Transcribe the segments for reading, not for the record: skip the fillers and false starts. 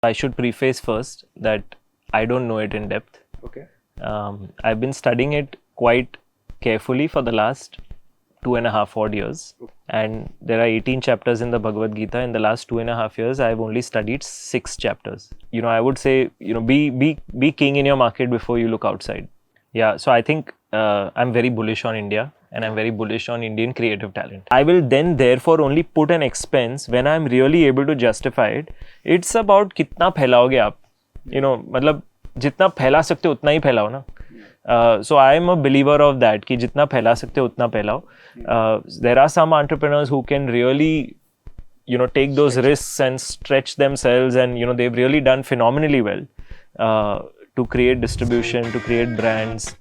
I should preface first that I don't know it in depth. Okay. I've been studying it quite carefully for the last 2.5 odd years. And there are 18 chapters in the Bhagavad Gita. In the last 2.5 years, I've only studied 6 chapters. I would say, be king in your market before you look outside. Yeah, so I think I'm very bullish on India and I'm very bullish on Indian creative talent. I will then therefore only put an expense when I'm really able to justify it. It's about कितना फैलाओगे आप, मतलब जितना फैला सकते हो उतना ही फैलाओ ना. So I am a believer of that कि जितना फैला सकते हो उतना फैलाओ. There are some entrepreneurs who can really take those risks and stretch themselves, and they've really done phenomenally well to create distribution, to create brands.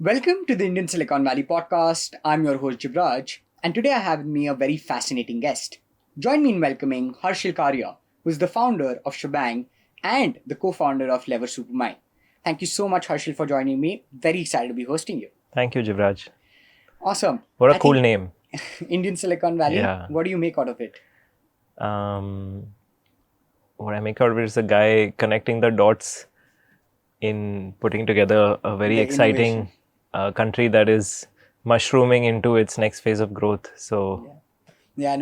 Welcome to the Indian Silicon Valley podcast. I'm your host Jivraj, and today I have with me a very fascinating guest. Join me in welcoming Harshil Karia, who is the founder of SCHBANG and the co-founder of Level Supermind. Thank you so much, Harshil, for joining me. Very excited to be hosting you. Thank you, Jivraj. Awesome. What a cool name. Indian Silicon Valley. Yeah. What do you make out of it? What I make out of it is a guy connecting the dots in putting together a very exciting country that is mushrooming into its next phase of growth. So the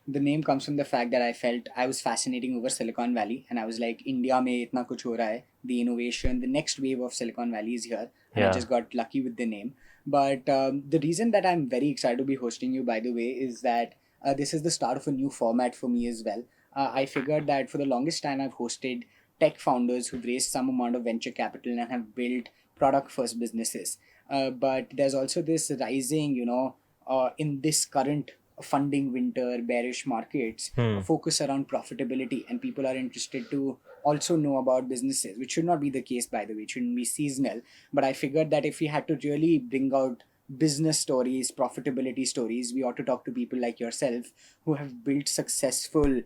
name comes from the fact that I felt I was fascinating over Silicon Valley, and I was like, India mein itna kuch ho raha hai, the innovation, the next wave of Silicon Valley is here, and I just got lucky with the name. But the reason that I'm very excited to be hosting you, by the way, is that this is the start of a new format for me as well. I figured that for the longest time I've hosted tech founders who've raised some amount of venture capital and have built product first businesses. But there's also this rising, in this current funding winter, bearish markets, focus around profitability, and people are interested to also know about businesses, which should not be the case, by the way. It shouldn't be seasonal. But I figured that if we had to really bring out business stories, profitability stories, we ought to talk to people like yourself who have built successful,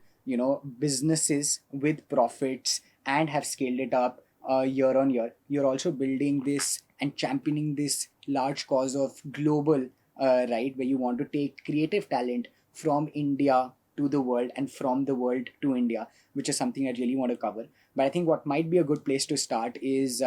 businesses with profits and have scaled it up year on year. You're also building this and championing this large cause of global, right, where you want to take creative talent from India to the world and from the world to India, which is something I really want to cover. But I think what might be a good place to start is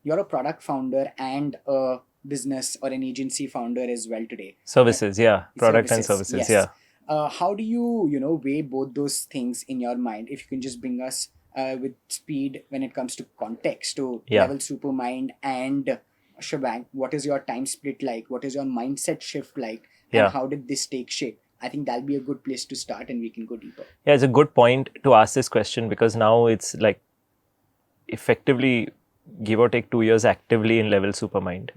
you're a product founder and a business or an agency founder as well today. Services, yeah. Product and services, yes. How do you, weigh both those things in your mind? If you can just bring us with speed when it comes to context to Level Supermind and SCHBANG, what is your time split like? What is your mindset shift like? And how did this take shape? I think that'll be a good place to start and we can go deeper. Yeah, it's a good point to ask this question because now it's like effectively give or take 2 years actively in Level Supermind.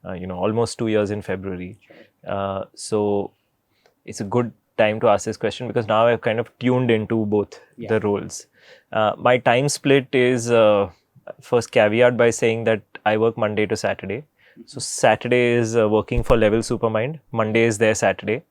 Almost 2 years in February. Sure. So it's a good time to ask this question because now I've kind of tuned into both the roles. My time split is first caveat by saying that I work Monday to Saturday. So Saturday is working for Level Supermind. Monday is their Saturday.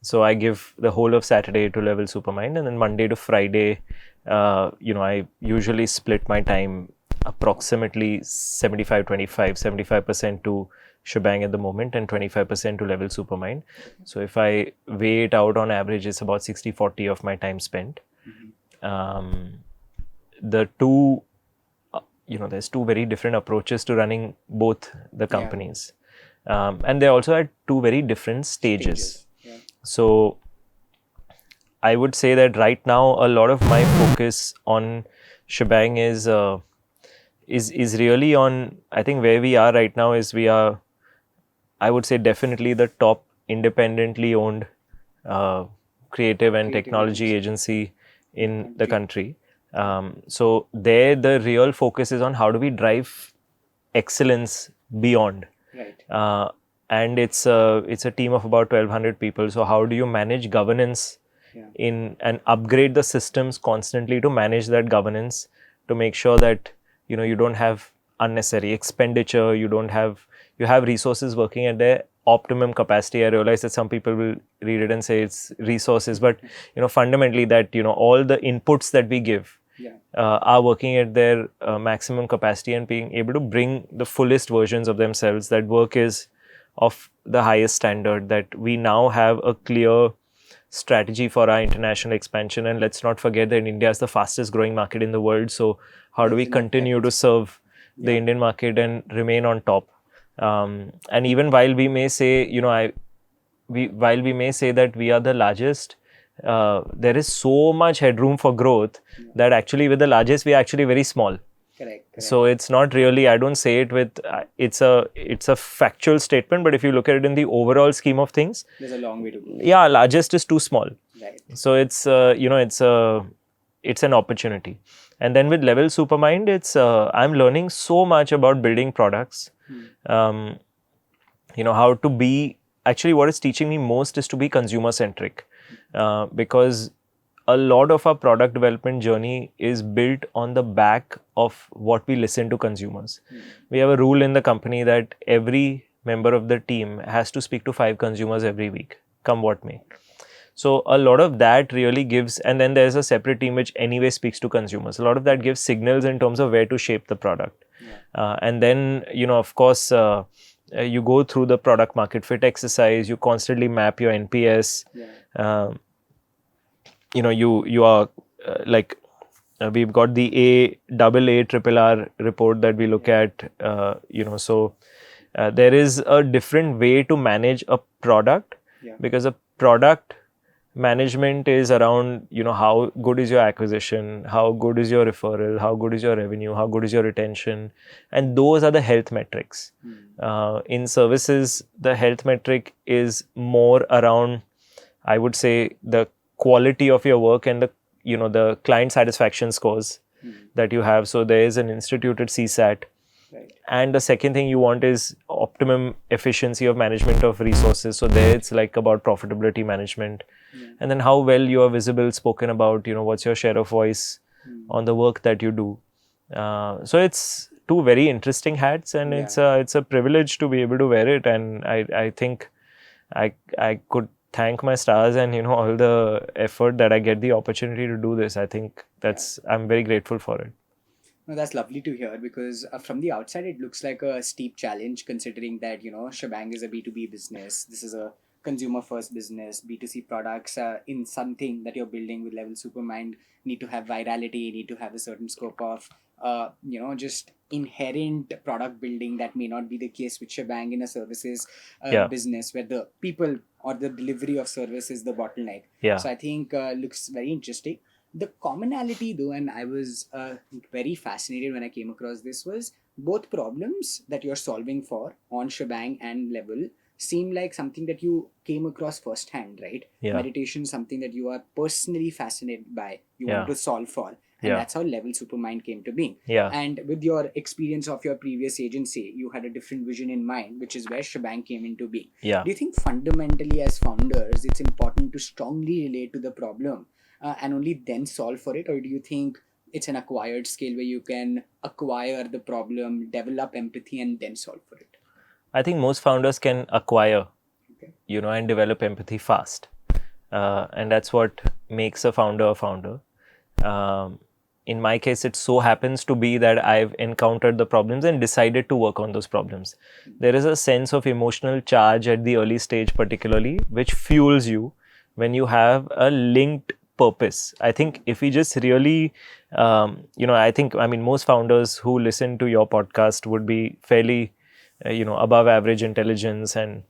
So I give the whole of Saturday to Level Supermind, and then Monday to Friday, I usually split my time approximately 75-25, 75% to SCHBANG at the moment and 25% to Level Supermind. So if I weigh it out on average, it's about 60-40 of my time spent. The two, there's two very different approaches to running both the companies. And they're also at two very different stages. So I would say that right now, a lot of my focus on SCHBANG is really on, I think where we are right now is we are, I would say definitely the top independently owned creative and technology agency in the country. So there the real focus is on how do we drive excellence beyond. Right. And it's a team of about 1,200 people. So how do you manage governance in and upgrade the systems constantly to manage that governance to make sure that you don't have unnecessary expenditure, you have resources working at their optimum capacity. I realize that some people will read it and say it's resources, but fundamentally that all the inputs that we give are working at their maximum capacity and being able to bring the fullest versions of themselves. That work is of the highest standard, that we now have a clear strategy for our international expansion. And let's not forget that India is the fastest growing market in the world. So how do we continue to serve the Indian market and remain on top? And even while we may say, while we may say that we are the largest, there is so much headroom for growth that actually with the largest, we are actually very small. Correct. So it's not really, I don't say it with, it's a factual statement, but if you look at it in the overall scheme of things, there's a long way to go. Yeah, largest is too small. Right. So it's, it's an opportunity. And then with Level Supermind, I'm learning so much about building products. How to be, actually what is teaching me most is to be consumer centric, because a lot of our product development journey is built on the back of what we listen to consumers. We have a rule in the company that every member of the team has to speak to 5 consumers every week, come what may. So a lot of that really gives, and then there's a separate team which anyway speaks to consumers. A lot of that gives signals in terms of where to shape the product. And then, of course, you go through the product market fit exercise, you constantly map your NPS. You are we've got the AA, RRR report that we look at, so there is a different way to manage a product, because a product management is around, how good is your acquisition, how good is your referral, how good is your revenue, how good is your retention, and those are the health metrics. In services, the health metric is more around, I would say, the quality of your work and the client satisfaction scores that you have. So there is an instituted CSAT. Right. And the second thing you want is optimum efficiency of management of resources. So there it's like about profitability management. And then how well you are visible, spoken about, what's your share of voice on the work that you do. So it's 2 very interesting hats, and it's a privilege to be able to wear it. And I think I could thank my stars and all the effort that I get the opportunity to do this. I think I'm very grateful for it. No, that's lovely to hear, because from the outside it looks like a steep challenge, considering that SCHBANG is a B2B business. This is a consumer first business. B2C products in something that you're building with Level Supermind need to have virality, need to have a certain scope of just inherent product building that may not be the case with SCHBANG in a services business, where the people or the delivery of service is the bottleneck. So I think looks very interesting. The commonality though, and I was very fascinated when I came across this, was both problems that you're solving for on SCHBANG and Level seem like something that you came across firsthand, right? Meditation, something that you are personally fascinated by, you want to solve for. And that's how Level Supermind came to being. And with your experience of your previous agency, you had a different vision in mind, which is where SCHBANG came into being. Do you think fundamentally as founders, it's important to strongly relate to the problem and only then solve for it? Or do you think it's an acquired skill where you can acquire the problem, develop empathy, and then solve for it? I think most founders can acquire, and develop empathy fast. And that's what makes a founder a founder. In my case, it so happens to be that I've encountered the problems and decided to work on those problems. There is a sense of emotional charge at the early stage, particularly, which fuels you when you have a linked purpose. I think if we just really, most founders who listen to your podcast would be fairly, above average intelligence and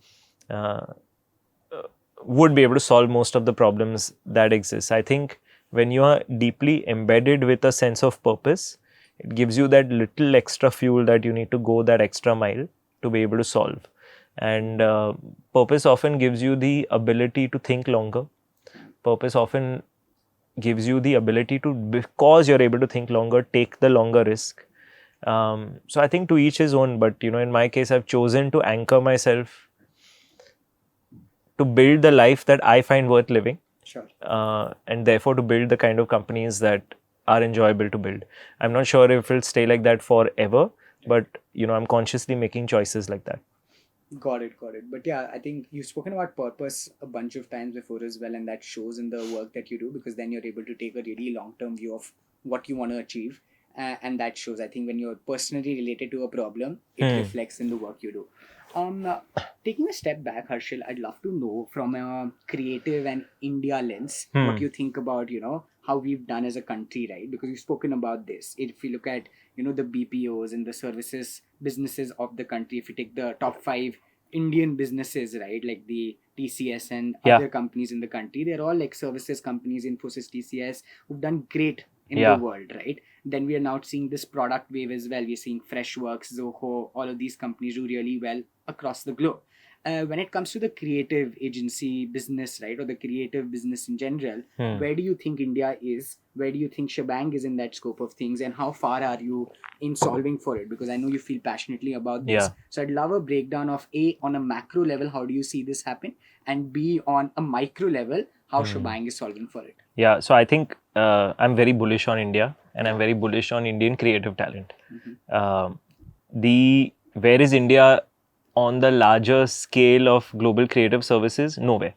would be able to solve most of the problems that exist. I think when you are deeply embedded with a sense of purpose, it gives you that little extra fuel that you need to go that extra mile to be able to solve. And purpose often gives you the ability to think longer. Purpose often gives you the ability to, because you're able to think longer, take the longer risk. So I think to each his own, but in my case, I've chosen to anchor myself to build the life that I find worth living. And therefore to build the kind of companies that are enjoyable to build. I'm not sure if it'll stay like that forever, but I'm consciously making choices like that. Got it. But yeah, I think you've spoken about purpose a bunch of times before as well, and that shows in the work that you do, because then you're able to take a really long-term view of what you want to achieve. And that shows, I think, when you're personally related to a problem, it reflects in the work you do. Taking a step back, Harshil, I'd love to know from a creative and India lens Hmm. what you think about, how we've done as a country, right? Because you've spoken about this. If you look at, the BPOs and the services businesses of the country, if you take the top 5 Indian businesses, right, like the TCS and Yeah. other companies in the country, they're all like services companies, Infosys, TCS, who've done great in Yeah. the world, right? Then we are now seeing this product wave as well. We're seeing Freshworks, Zoho, all of these companies do really well across the globe. When it comes to the creative agency business, right, or the creative business in general, where do you think India is? Where do you think Shebang is in that scope of things? And how far are you in solving for it? Because I know you feel passionately about this. Yeah. So I'd love a breakdown of A, on a macro level, how do you see this happen? And B, on a micro level, how Shebang is solving for it. Yeah, so I think I'm very bullish on India, and I'm very bullish on Indian creative talent. Where is India on the larger scale of global creative services? Nowhere.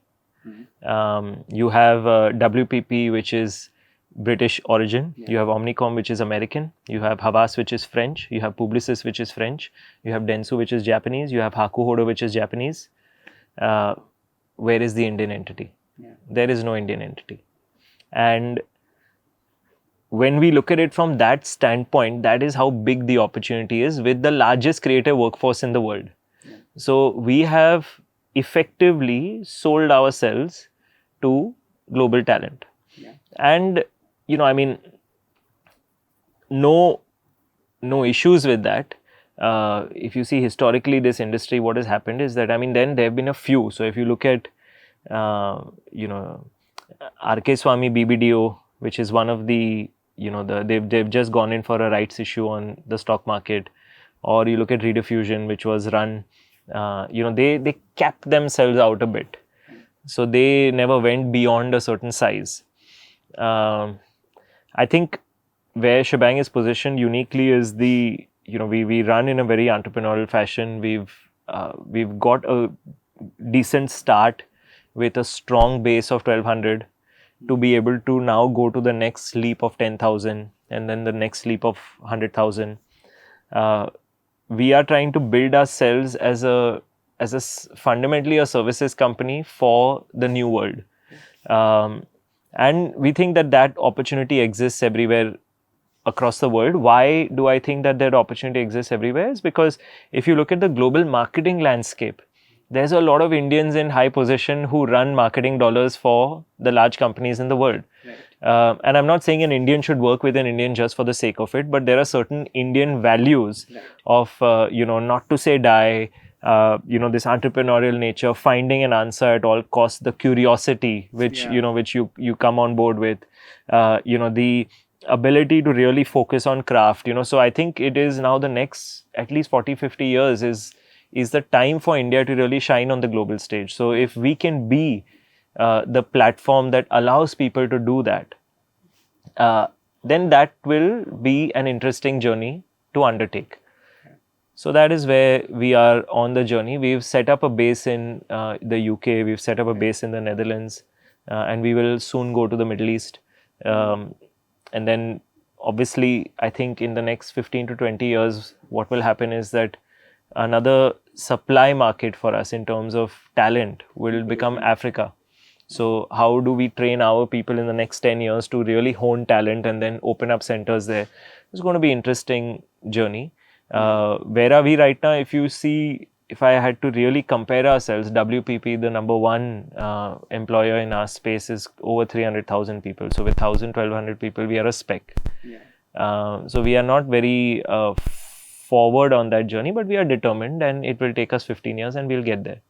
You have WPP, which is British origin. You have Omnicom, which is American. You have Havas, which is French. You have Publicis, which is French. You have Dentsu, which is Japanese. You have Hakuhodo, which is Japanese. Where is the Indian entity? There is no Indian entity. And when we look at it from that standpoint, that is how big the opportunity is with the largest creative workforce in the world. So we have effectively sold ourselves to global talent. And, I mean, no issues with that. If you see historically this industry, what has happened is that, then there have been a few. So if you look at, RK Swami BBDO, which is one of the, they've just gone in for a rights issue on the stock market. Or you look at Rediffusion, which was run, they capped themselves out a bit. So they never went beyond a certain size. I think where Shebang is positioned uniquely is we run in a very entrepreneurial fashion. We've got a decent start with a strong base of 1200 to be able to now go to the next leap of 10,000 and then the next leap of 100,000. We are trying to build ourselves as fundamentally a services company for the new world. And we think that opportunity exists everywhere across the world. Why do I think that opportunity exists everywhere? Is because if you look at the global marketing landscape, there's a lot of Indians in high position who run marketing dollars for the large companies in the world. Right. And I'm not saying an Indian should work with an Indian just for the sake of it, but there are certain Indian values of, not to say die, this entrepreneurial nature, finding an answer at all costs, the curiosity, which you come on board with, the ability to really focus on craft, so I think it is now the next at least 40-50 years is the time for India to really shine on the global stage. So if we can be the platform that allows people to do that, then that will be an interesting journey to undertake. So that is where we are on the journey. We've set up a base in the UK, we've set up a base in the Netherlands, and we will soon go to the Middle East. And then obviously, I think in the next 15 to 20 years, what will happen is that another supply market for us in terms of talent will become Africa. So how do we train our people in the next 10 years to really hone talent and then open up centers there? It's going to be an interesting journey. Where are we right now? If I had to really compare ourselves, WPP, the number one employer in our space, is over 300,000 people. So with 1,200 people, we are a spec. So we are not very forward on that journey, but we are determined, and it will take us 15 years and we'll get there.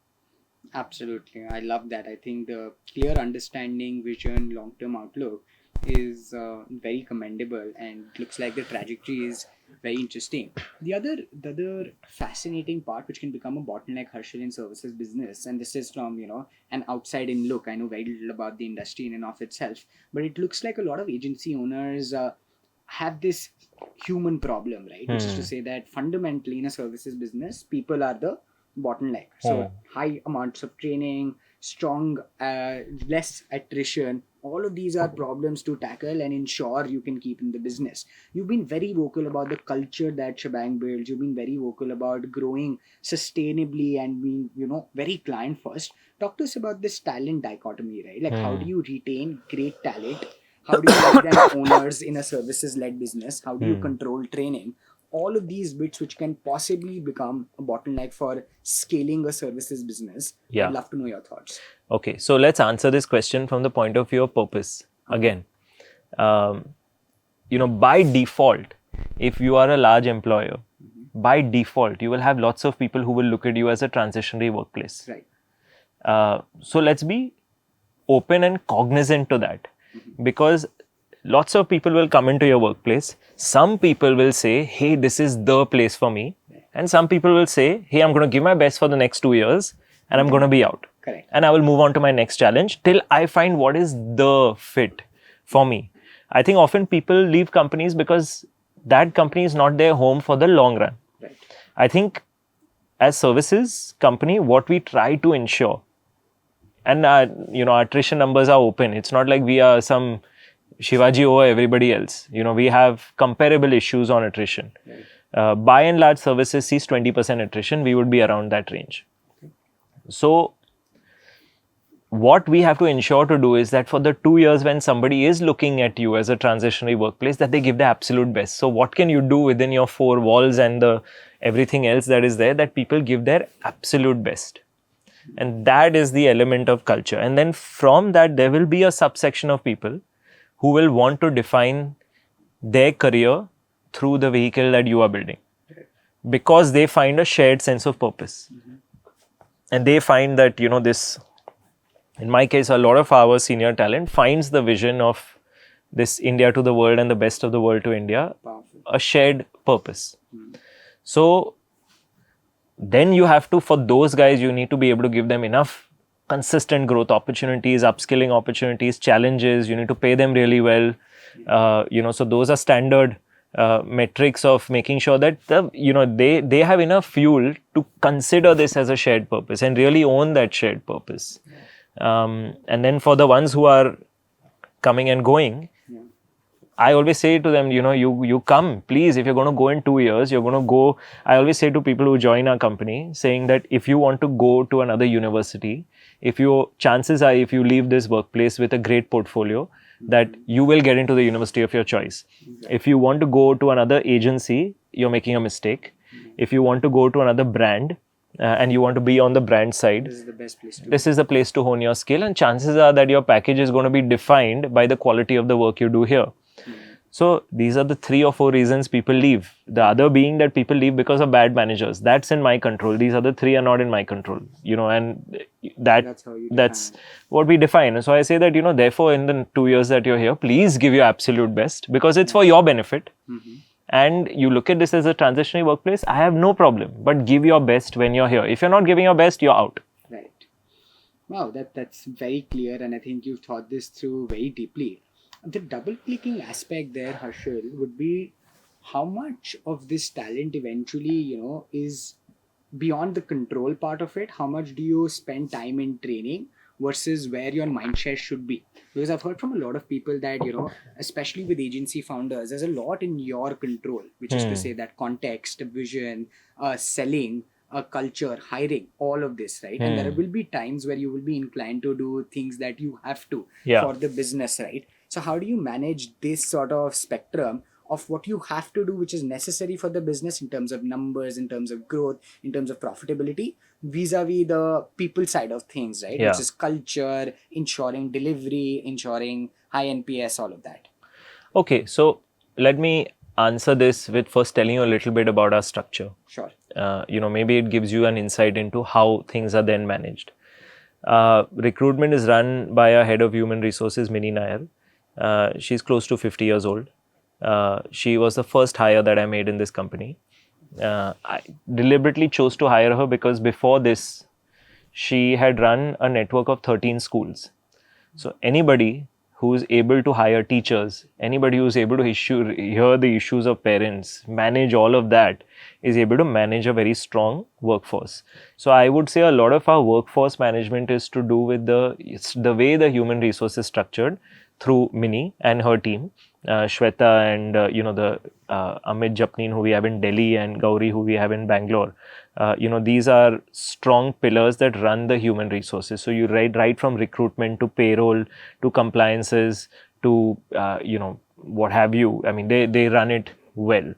Absolutely. I love that. I think the clear understanding, vision, long-term outlook is very commendable, and looks like the trajectory is very interesting. The other fascinating part, which can become a bottleneck, Harshil, in services business, and this is from an outside in look. I know very little about the industry in and of itself, but it looks like a lot of agency owners have this human problem, right? Which is to say that fundamentally in a services business, people are the bottleneck. So high amounts of training, strong, less attrition, All of these are problems to tackle and ensure you can keep in the business. You've been very vocal about the culture that SCHBANG builds. You've been very vocal about growing sustainably and being, very client first. Talk to us about this talent dichotomy, right? Like, how do you retain great talent? How do you make them owners in a services-led business? How do you control training? All of these bits which can possibly become a bottleneck for scaling a services business. Yeah. I'd love to know your thoughts. Okay, so let's answer this question from the point of view of purpose. Again, by default, if you are a large employer, by default, you will have lots of people who will look at you as a transitionary workplace. Right. So let's be open and cognizant to that, because lots of people will come into your workplace. Some people will say, hey, this is the place for me. And some people will say, hey, I'm going to give my best for the next 2 years and I'm going to be out. Correct. And I will move on to my next challenge till I find what is the fit for me. I think often people leave companies because that company is not their home for the long run. Right. I think as services company, what we try to ensure, and our attrition numbers are open. It's not like we are some Shivaji over everybody else. We have comparable issues on attrition. Right. By and large, services sees 20% attrition. We would be around that range. Okay. So what we have to ensure to do is that for the 2 years when somebody is looking at you as a transitionary workplace, that they give the absolute best. So what can you do within your 4 walls and everything else that is there, that people give their absolute best? And that is the element of culture. And then from that, there will be a subsection of people who will want to define their career through the vehicle that you are building, because they find a shared sense of purpose. And they find that, this, in my case, a lot of our senior talent finds the vision of this India to the world and the best of the world to India, a shared purpose. So then you have to, for those guys, you need to be able to give them enough consistent growth opportunities, upskilling opportunities, challenges. You need to pay them really well. So those are standard metrics of making sure that they have enough fuel to consider this as a shared purpose and really own that shared purpose. And then for the ones who are coming and going, I always say to them, you come, please, if you're going to go in 2 years, you're going to go. I always say to people who join our company, saying that if you want to go to another university, chances are, if you leave this workplace with a great portfolio, that you will get into the university of your choice. Exactly. If you want to go to another agency, you're making a mistake. If you want to go to another brand, and you want to be on the brand side, this is the best place to this is the place to hone your skill, and chances are that your package is going to be defined by the quality of the work you do here. So these are the 3 or 4 reasons people leave. The other being that people leave because of bad managers. That's in my control. These other 3 are not in my control. And that's what we define. So I say that, therefore in the 2 years that you're here, please give your absolute best, because it's for your benefit. And you look at this as a transitionary workplace, I have no problem, but give your best when you're here. If you're not giving your best, you're out. Right. Wow, that's very clear, and I think you've thought this through very deeply. The double-clicking aspect there, Harshil, would be how much of this talent eventually, is beyond the control part of it. How much do you spend time in training versus where your mindset should be? Because I've heard from a lot of people that, especially with agency founders, there's a lot in your control, which is to say that context, vision, selling, culture, hiring, all of this, right? And there will be times where you will be inclined to do things that you have to for the business, right? So how do you manage this sort of spectrum of what you have to do, which is necessary for the business in terms of numbers, in terms of growth, in terms of profitability, vis-a-vis the people side of things, right? Which is culture, ensuring delivery, ensuring high NPS, all of that. Okay, so let me answer this with first telling you a little bit about our structure. Sure. Maybe it gives you an insight into how things are then managed. Recruitment is run by our head of human resources, Mini Nair. She's close to 50 years old. She was the first hire that I made in this company. I deliberately chose to hire her because before this, she had run a network of 13 schools. So anybody who's able to hire teachers, anybody who's able to hear the issues of parents, manage all of that, is able to manage a very strong workforce. So I would say a lot of our workforce management is to do with the way the human resource is structured through Mini and her team, Shweta and the Amit Japneen who we have in Delhi and Gauri who we have in Bangalore. These are strong pillars that run the human resources. So you right from recruitment to payroll to compliances to what have you. I mean, they run it well.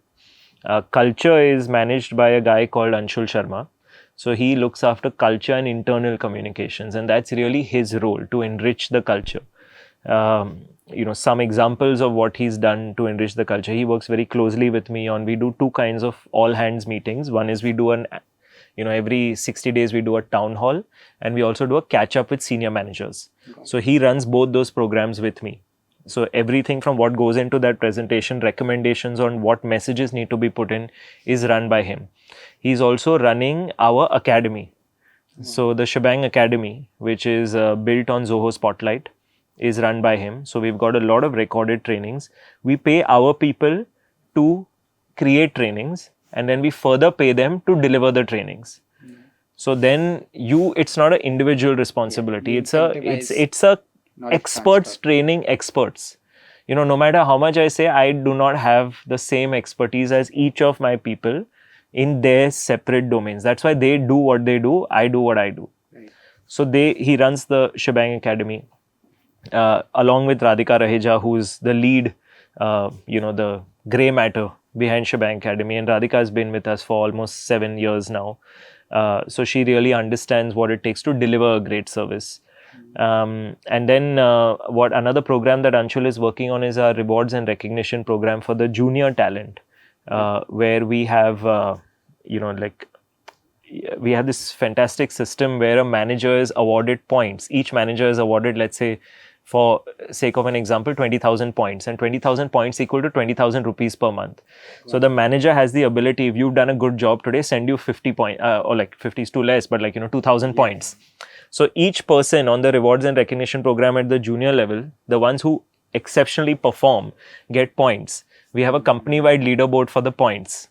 Culture is managed by a guy called Anshul Sharma. So he looks after culture and internal communications, and that's really his role, to enrich the culture. Some examples of what he's done to enrich the culture. He works very closely with me we do two kinds of all hands meetings. One is we do every 60 days we do a town hall, and we also do a catch up with senior managers. So he runs both those programs with me. So everything from what goes into that presentation, recommendations on what messages need to be put in, is run by him. He's also running our academy. So the SCHBANG Academy, which is built on Zoho Spotlight, is run by him. So we've got a lot of recorded trainings. We pay our people to create trainings, and then we further pay them to deliver the trainings. So then it's not an individual responsibility. It's a experts training experts. No matter how much I say, I do not have the same expertise as each of my people in their separate domains. That's why they do what they do. I do what I do. Right. So he runs the SCHBANG Academy. Along with Radhika Raheja, who's the lead, the grey matter behind SCHBANG Academy. And Radhika has been with us for almost 7 years now. So she really understands what it takes to deliver a great service. And then another program that Anshul is working on is our rewards and recognition program for the junior talent, where we have, we have this fantastic system where a manager is awarded points. Each manager is awarded, let's say, for sake of an example, 20,000 points, and 20,000 points equal to 20,000 rupees per month. Wow. So the manager has the ability, if you've done a good job today, send you 50 points, or 50 is too less, but 2,000 points. So each person on the rewards and recognition program at the junior level, the ones who exceptionally perform, get points. We have a company-wide leaderboard for the points.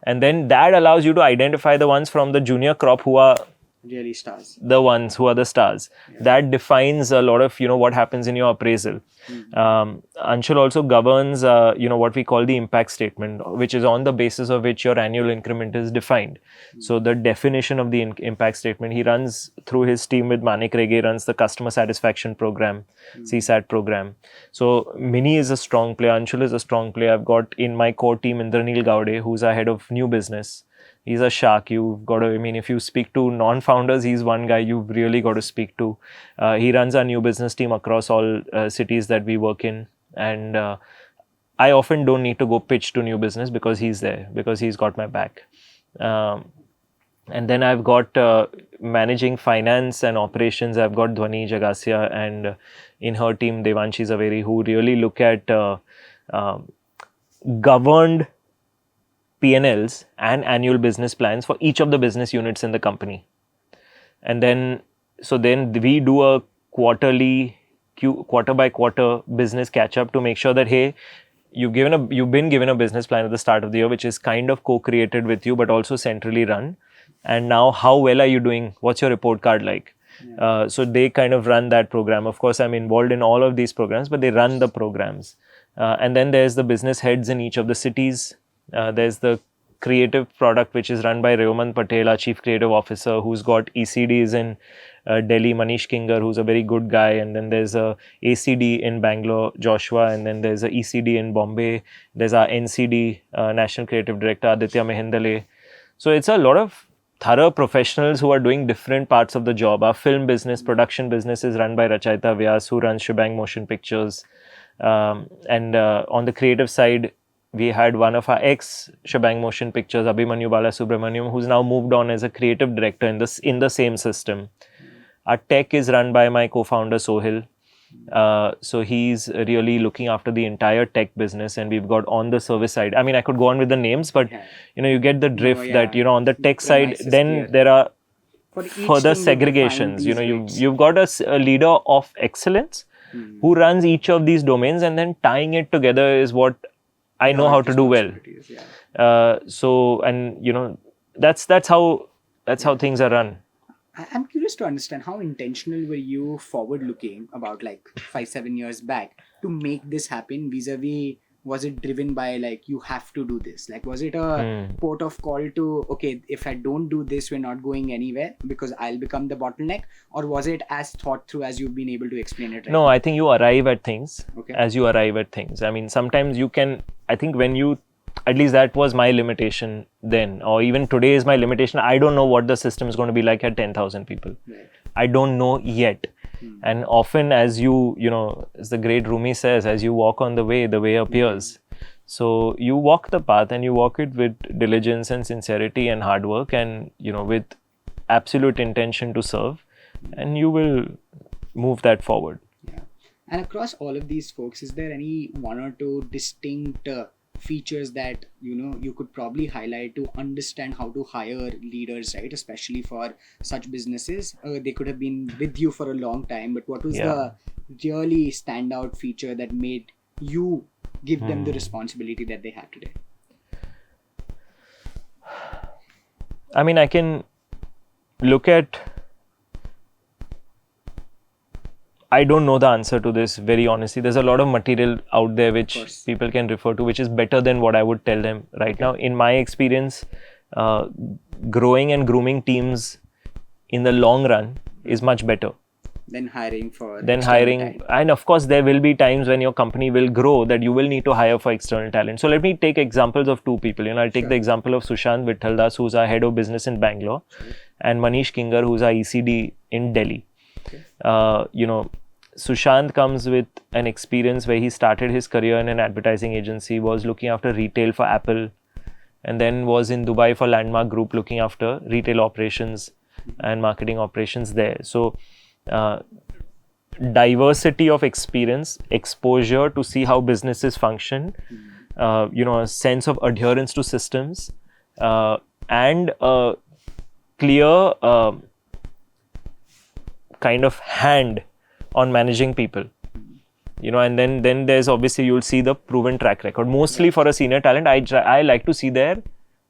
And then that allows you to identify the ones from the junior crop who are really stars. The ones who are the stars. Yeah. That defines a lot of, what happens in your appraisal. Mm-hmm. Anshul also governs, what we call the impact statement, which is on the basis of which your annual increment is defined. Mm-hmm. So the definition of the impact statement, he runs through his team with Manik Rege, runs the customer satisfaction program, CSAT program. So Mini is a strong player. Anshul is a strong player. I've got in my core team Indranil Gaude, who's our head of new business. He's a shark. You've got to, if you speak to non-founders, he's one guy you've really got to speak to. He runs our new business team across all cities that we work in. And I often don't need to go pitch to new business because he's there, because he's got my back. And then I've got managing finance and operations. I've got Dhwani Jagasia, and in her team, Devanshi Zaveri, who really look at governed P&Ls and annual business plans for each of the business units in the company. And then we do a quarter by quarter business catch up to make sure that, hey, you've been given a business plan at the start of the year, which is kind of co-created with you, but also centrally run. And now how well are you doing? What's your report card like? Yeah. So they kind of run that program. Of course, I'm involved in all of these programs, but they run the programs. And then there's the business heads in each of the cities. There's the creative product, which is run by Reoman Patel, our Chief Creative Officer, who's got ECDs in Delhi, Manish Kinger, who's a very good guy. And then there's a ACD in Bangalore, Joshua. And then there's a ECD in Bombay. There's our NCD, National Creative Director, Aditya Mehendale. So it's a lot of thorough professionals who are doing different parts of the job. Our film business, production business is run by Rachayita Vyas, who runs SCHBANG Motion Pictures. And on the creative side, we had one of our ex-SCHBANG Motion Pictures, Abhimanyu Balasubramaniam, who's now moved on as a creative director in the same system. Our tech is run by my co-founder Sohil. So he's really looking after the entire tech business, and we've got on the service side. I mean, I could go on with the names, but you get the drift that on the tech side, then there are further segregations. You've got a leader of excellence, who runs each of these domains, and then tying it together is what I know how to do well. So, and you know, that's how things are run. I'm curious to understand how intentional were you forward looking about like 5-7 years back to make this happen vis-a-vis. Was it driven by like you have to do this? Like was it a port of call to okay, if I don't do this, we're not going anywhere because I'll become the bottleneck? Or was it as thought through as you've been able to explain it right No, now? I think you arrive at things Okay. as you arrive at things. I mean, sometimes you can, I think when you, at least that was my limitation then, or even today is my limitation. I don't know what the system is going to be like at 10,000 people. Right. I don't know yet. And often as you know, as the great Rumi says, as you walk on the way appears. So you walk the path and you walk it with diligence and sincerity and hard work and, you know, with absolute intention to serve, and you will move that forward. Yeah. And across all of these folks, is there any one or two distinct features that you know you could probably highlight to understand how to hire leaders, right? Especially for such businesses, they could have been with you for a long time, but what was the really standout feature that made you give them the responsibility that they have today? I mean, I can look at, I don't know the answer to this very honestly. There's a lot of material out there which people can refer to, which is better than what I would tell them right now. In my experience, growing and grooming teams in the long run is much better than hiring for and of course there will be times when your company will grow that you will need to hire for external talent. So let me take examples of two people. You know, I'll take the example of Sushant Vithaldas, who's our head of business in Bangalore, and Manish Kingar, who's our ECD in Delhi. You know, Sushant comes with an experience where he started his career in an advertising agency, was looking after retail for Apple, and then was in Dubai for Landmark Group looking after retail operations and marketing operations there. So diversity of experience, exposure to see how businesses function, you know, a sense of adherence to systems, and a clear kind of hand on managing people. You know, and then there's obviously, you'll see the proven track record. Mostly for a senior talent, I like to see their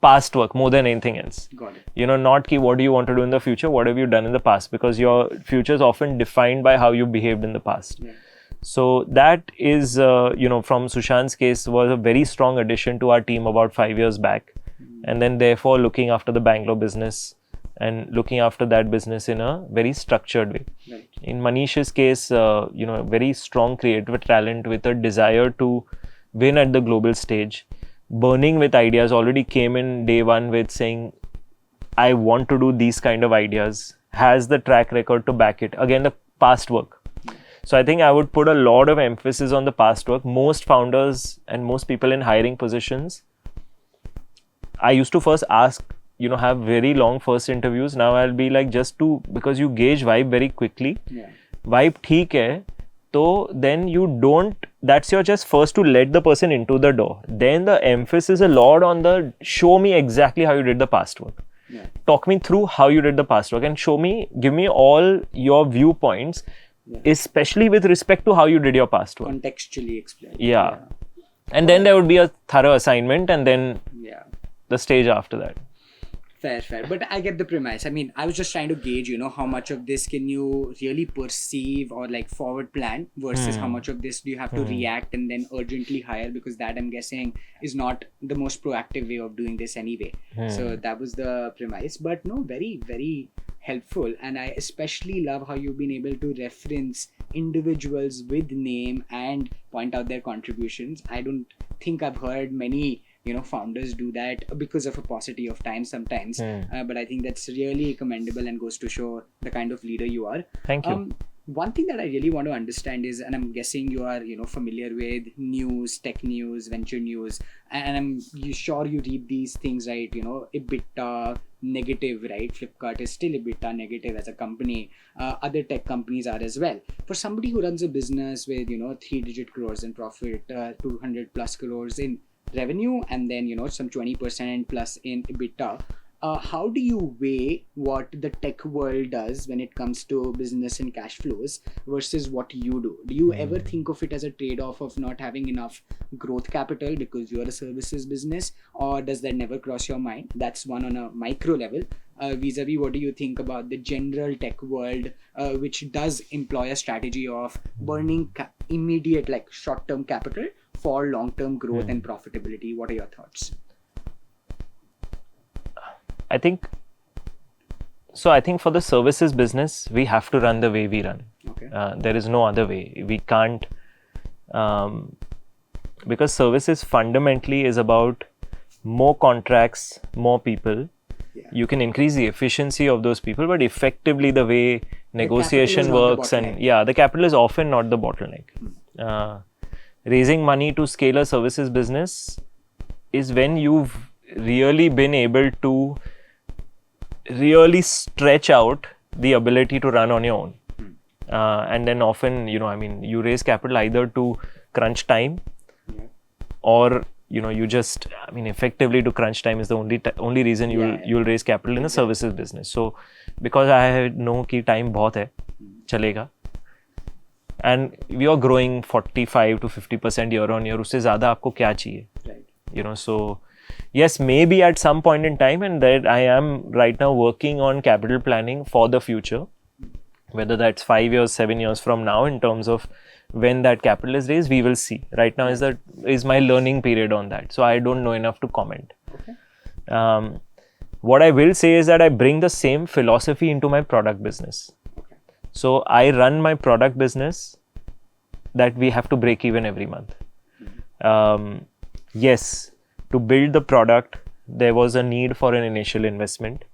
past work more than anything else. Got it. You know, not ki what do you want to do in the future, what have you done in the past, because your future is often defined by how you behaved in the past. So that is, you know, from Sushant's case, was a very strong addition to our team about 5 years back. And then therefore looking after the Bangalore business and looking after that business in a very structured way. In Manish's case, you know, very strong creative talent with a desire to win at the global stage, burning with ideas, already came in day one with saying, I want to do these kind of ideas, has the track record to back it. Again, the past work. So I think I would put a lot of emphasis on the past work. Most founders and most people in hiring positions, I used to first ask, you know, have very long first interviews. Now I'll be like, because you gauge vibe very quickly. Vibe theek hai, so then you don't, that's your just first to let the person into the door. Then the emphasis a lot on the show me exactly how you did the past work. Talk me through how you did the past work and give me all your viewpoints, especially with respect to how you did your past work. Contextually explain. And then there would be a thorough assignment and then the stage after that. Fair. But I get the premise. I mean, I was just trying to gauge, you know, how much of this can you really perceive or like forward plan versus how much of this do you have to react and then urgently hire, because that I'm guessing is not the most proactive way of doing this anyway. So that was the premise. But no, very, very helpful. And I especially love how you've been able to reference individuals with name and point out their contributions. I don't think I've heard many, you know, founders do that because of a paucity of time sometimes. But I think that's really commendable and goes to show the kind of leader you are. Thank you. One thing that I really want to understand is, and I'm guessing you are, you know, familiar with news, tech news, venture news, and I'm sure you read these things, right? You know, EBITDA negative, right? Flipkart is still EBITDA negative as a company. Other tech companies are as well. For somebody who runs a business with, you know, 3-digit crores in profit, 200 plus crores in revenue, and then, you know, some 20% plus in EBITDA, how do you weigh what the tech world does when it comes to business and cash flows versus what you do? Do you ever think of it as a trade-off of not having enough growth capital because you're a services business, or does that never cross your mind? That's one on a micro level. Vis-a-vis, what do you think about the general tech world, which does employ a strategy of burning immediate, like short-term capital for long-term growth and profitability? What are your thoughts? I think for the services business, we have to run the way we run. Okay. There is no other way. We can't, because services fundamentally is about more contracts, more people. Yeah. You can increase the efficiency of those people, but effectively the way negotiation capital is not the works, and bottleneck. the capital is often not the bottleneck. Raising money to scale a services business is when you've really been able to really stretch out the ability to run on your own. And then often, you raise capital either to crunch time, or you just, effectively to crunch time is the only reason you'll raise capital in a services business. So because I know कि time बहुत है, चलेगा, and we are growing 45 to 50% year on year, उससे ज़्यादा आपको क्या चाहिए? Right. So yes, maybe at some point in time, and that I am right now working on capital planning for the future, whether that's 5 years, 7 years from now, in terms of when that capital is raised, we will see. Right now is my learning period on that, so I don't know enough to comment. Okay. What I will say is that I bring the same philosophy into my product business. Okay. So I run my product business that we have to break even every month. Yes, to build the product, there was a need for an initial investment.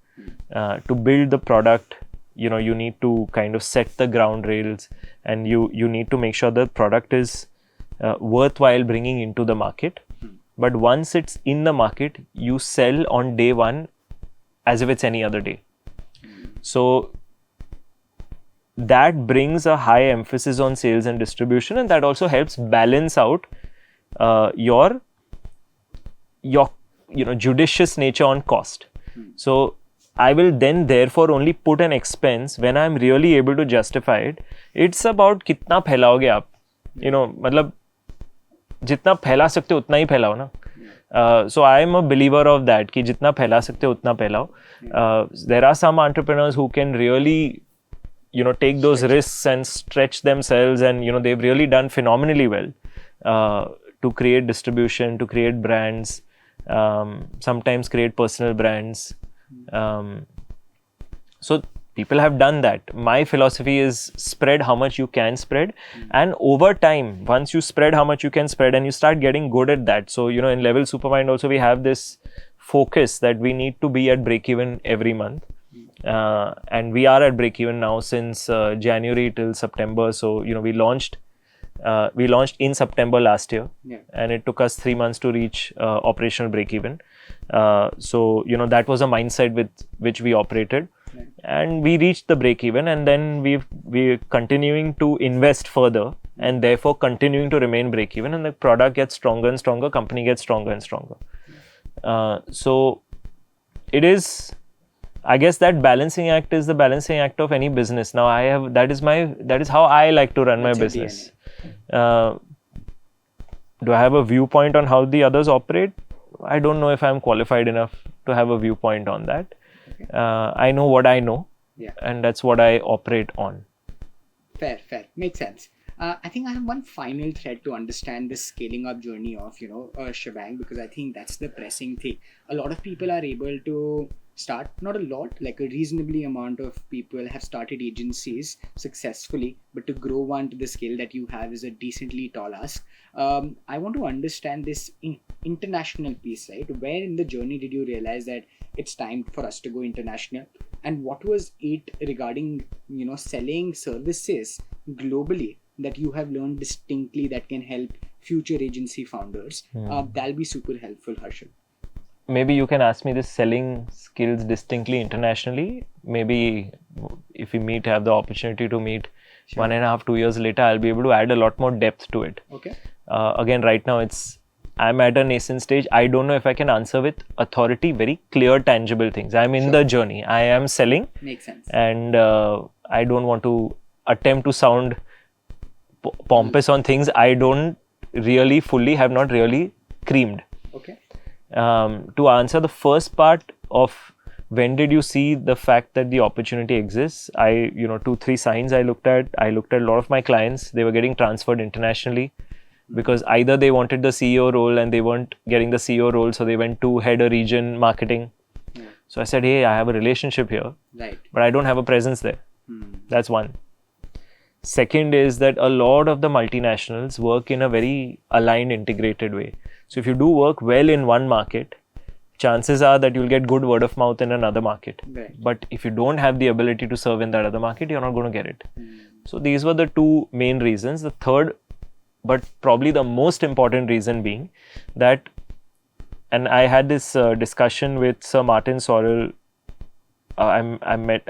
To build the product, you need to kind of set the ground rails, and you need to make sure the product is worthwhile bringing into the market. But once it's in the market, you sell on day one as if it's any other day. So that brings a high emphasis on sales and distribution, and that also helps balance out your judicious nature on cost. So I will then therefore only put an expense when I'm really able to justify it. It's about कितना फैलाओगे आप, मतलब जितना फैला सकते हो उतना ही फैलाओ ना. So I am a believer of that, कि जितना फैला सकते हो उतना फैलाओ. There are some entrepreneurs who can really take those risks and stretch themselves, and they've really done phenomenally well to create distribution, to create brands, sometimes create personal brands. So people have done that. My philosophy is spread how much you can spread, and over time, once you spread how much you can spread and you start getting good at that. So in Level Supermind also we have this focus that we need to be at break even every month, and we are at break even now since January till September. So we launched in September last year, and it took us 3 months to reach operational break even. So that was a mindset with which we operated, and we reached the break even, and then we're continuing to invest further, and therefore continuing to remain break even, and the product gets stronger and stronger, company gets stronger and stronger. So it is, I guess, that balancing act is the balancing act of any business. Now that is how I like to run my business. Do I have a viewpoint on how the others operate? I don't know if I'm qualified enough to have a viewpoint on that. I know what I know, and that's what I operate on. Fair. Makes sense. I think I have one final thread to understand this scaling up journey of SCHBANG, because I think that's the pressing thing. A lot of people are able to start, not a lot, like a reasonably amount of people have started agencies successfully, but to grow one to the scale that you have is a decently tall ask. I want to understand this international piece, right? Where in the journey did you realize that it's time for us to go international, and what was it regarding selling services globally that you have learned distinctly that can help future agency founders? That'll be super helpful, Harshil. Maybe you can ask me this selling skills distinctly internationally. Maybe if we have the opportunity to meet 1.5-2 years later, I'll be able to add a lot more depth to it. Okay. Again, right now it's I'm at a nascent stage. I don't know if I can answer with authority very clear, tangible things. I'm in the journey. I am selling. Makes sense. And I don't want to attempt to sound pompous on things I don't really fully have not really creamed. Okay. To answer the first part of when did you see the fact that the opportunity exists, 2-3 signs I looked at a lot of my clients. They were getting transferred internationally because either they wanted the CEO role and they weren't getting the CEO role, so they went to head a region marketing. So I said, hey, I have a relationship here, right, but I don't have a presence there. That's one. Second is that a lot of the multinationals work in a very aligned, integrated way. So if you do work well in one market, chances are that you'll get good word of mouth in another market. right. But if you don't have the ability to serve in that other market, you're not going to get it. So these were the two main reasons. The third, but probably the most important reason being that, and I had this discussion with Sir Martin Sorrell. I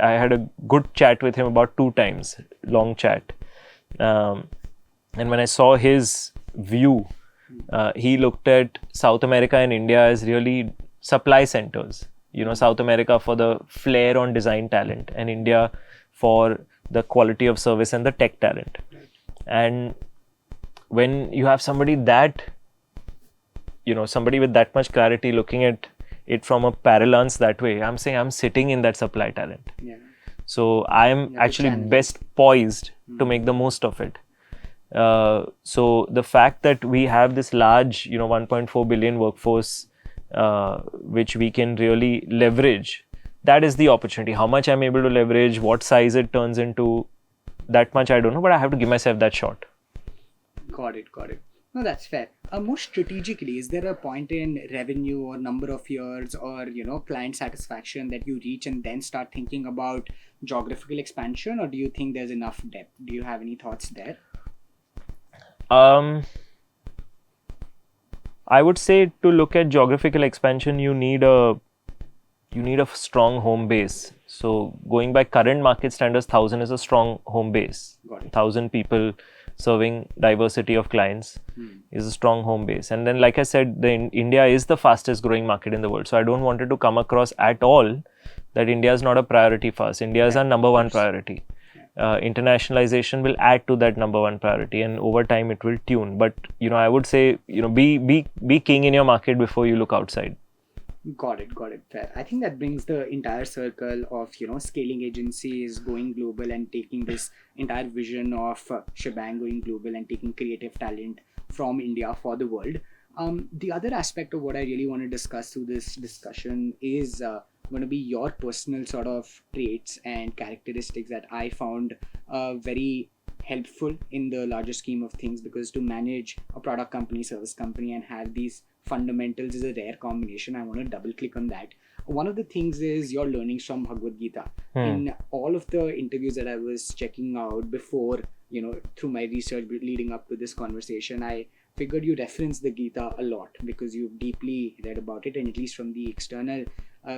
had a good chat with him about 2 times, long chat. And when I saw his view, he looked at South America and India as really supply centers. South America for the flair on design talent and India for the quality of service and the tech talent. And when you have somebody with that much clarity looking at it from a parallels that way, I'm saying I'm sitting in that supply talent. Yeah. So I'm actually best poised to make the most of it. So the fact that we have this large, 1.4 billion workforce, which we can really leverage, that is the opportunity. How much I'm able to leverage, what size it turns into, that much I don't know, but I have to give myself that shot. Got it. No, that's fair. More strategically, is there a point in revenue or number of years or, client satisfaction that you reach and then start thinking about geographical expansion, or do you think there's enough depth? Do you have any thoughts there? I would say to look at geographical expansion, you need a strong home base. So going by current market standards, 1,000 is a strong home base. 1,000 people serving diversity of clients is a strong home base. And then, like I said, India is the fastest growing market in the world. So I don't want it to come across at all that India is not a priority for us. India is our number one priority. Internationalization will add to that number one priority, and over time it will tune. But I would say be king in your market before you look outside. Got it. Fair. I think that brings the entire circle of scaling agencies going global and taking this entire vision of SCHBANG going global and taking creative talent from India for the world. The other aspect of what I really want to discuss through this discussion is going to be your personal sort of traits and characteristics that I found very helpful in the larger scheme of things, because to manage a product company, service company, and have these fundamentals is a rare combination. I want to double click on that. One of the things is your learnings from Bhagavad Gita. In all of the interviews that I was checking out before, through my research leading up to this conversation, I figured you reference the Gita a lot because you've deeply read about it, and at least from the external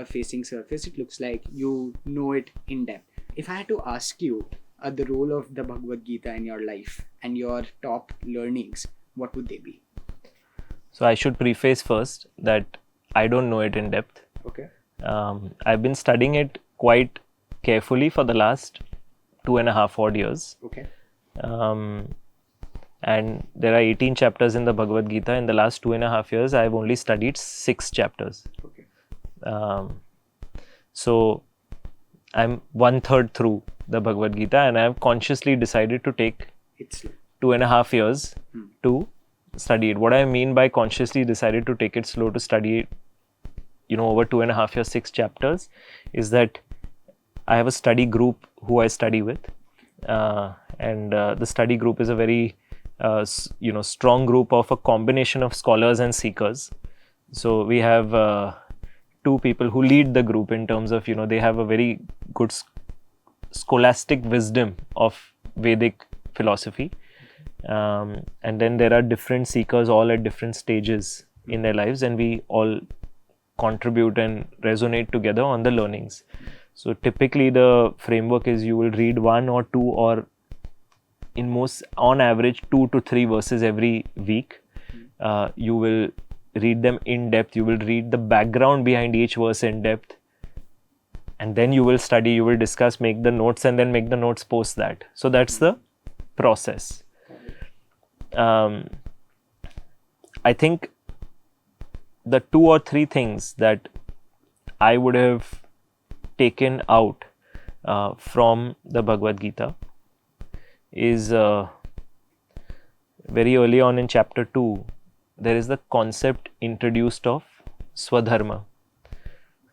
facing surface, it looks like you know it in depth. If I had to ask you the role of the Bhagavad Gita in your life and your top learnings, what would they be? So I should preface first that I don't know it in depth. Okay. I've been studying it quite carefully for the last 2.5 odd years. Okay. And there are 18 chapters in the Bhagavad Gita. In the last 2.5 years, I've only studied 6 chapters. Okay. So I'm 1/3 through the Bhagavad Gita, and I've consciously decided to take 2.5 years to study it. What I mean by consciously decided to take it slow to study it, over 2.5 years, 6 chapters, is that I have a study group who I study with, and the study group is a very strong group of a combination of scholars and seekers. So we have 2 people who lead the group in terms of they have a very good scholastic wisdom of Vedic philosophy, and then there are different seekers all at different stages in their lives, and we all contribute and resonate together on the learnings. So typically the framework is you will read 1 or 2 or on average 2 to 3 verses every week, You will read them in depth. You will read the background behind each verse in depth. And then you will study, you will discuss, make the notes, and then make the notes post that. So that's the process. I think the 2 or 3 things that I would have taken out from the Bhagavad Gita is very early on in chapter 2, there is the concept introduced of Swadharma.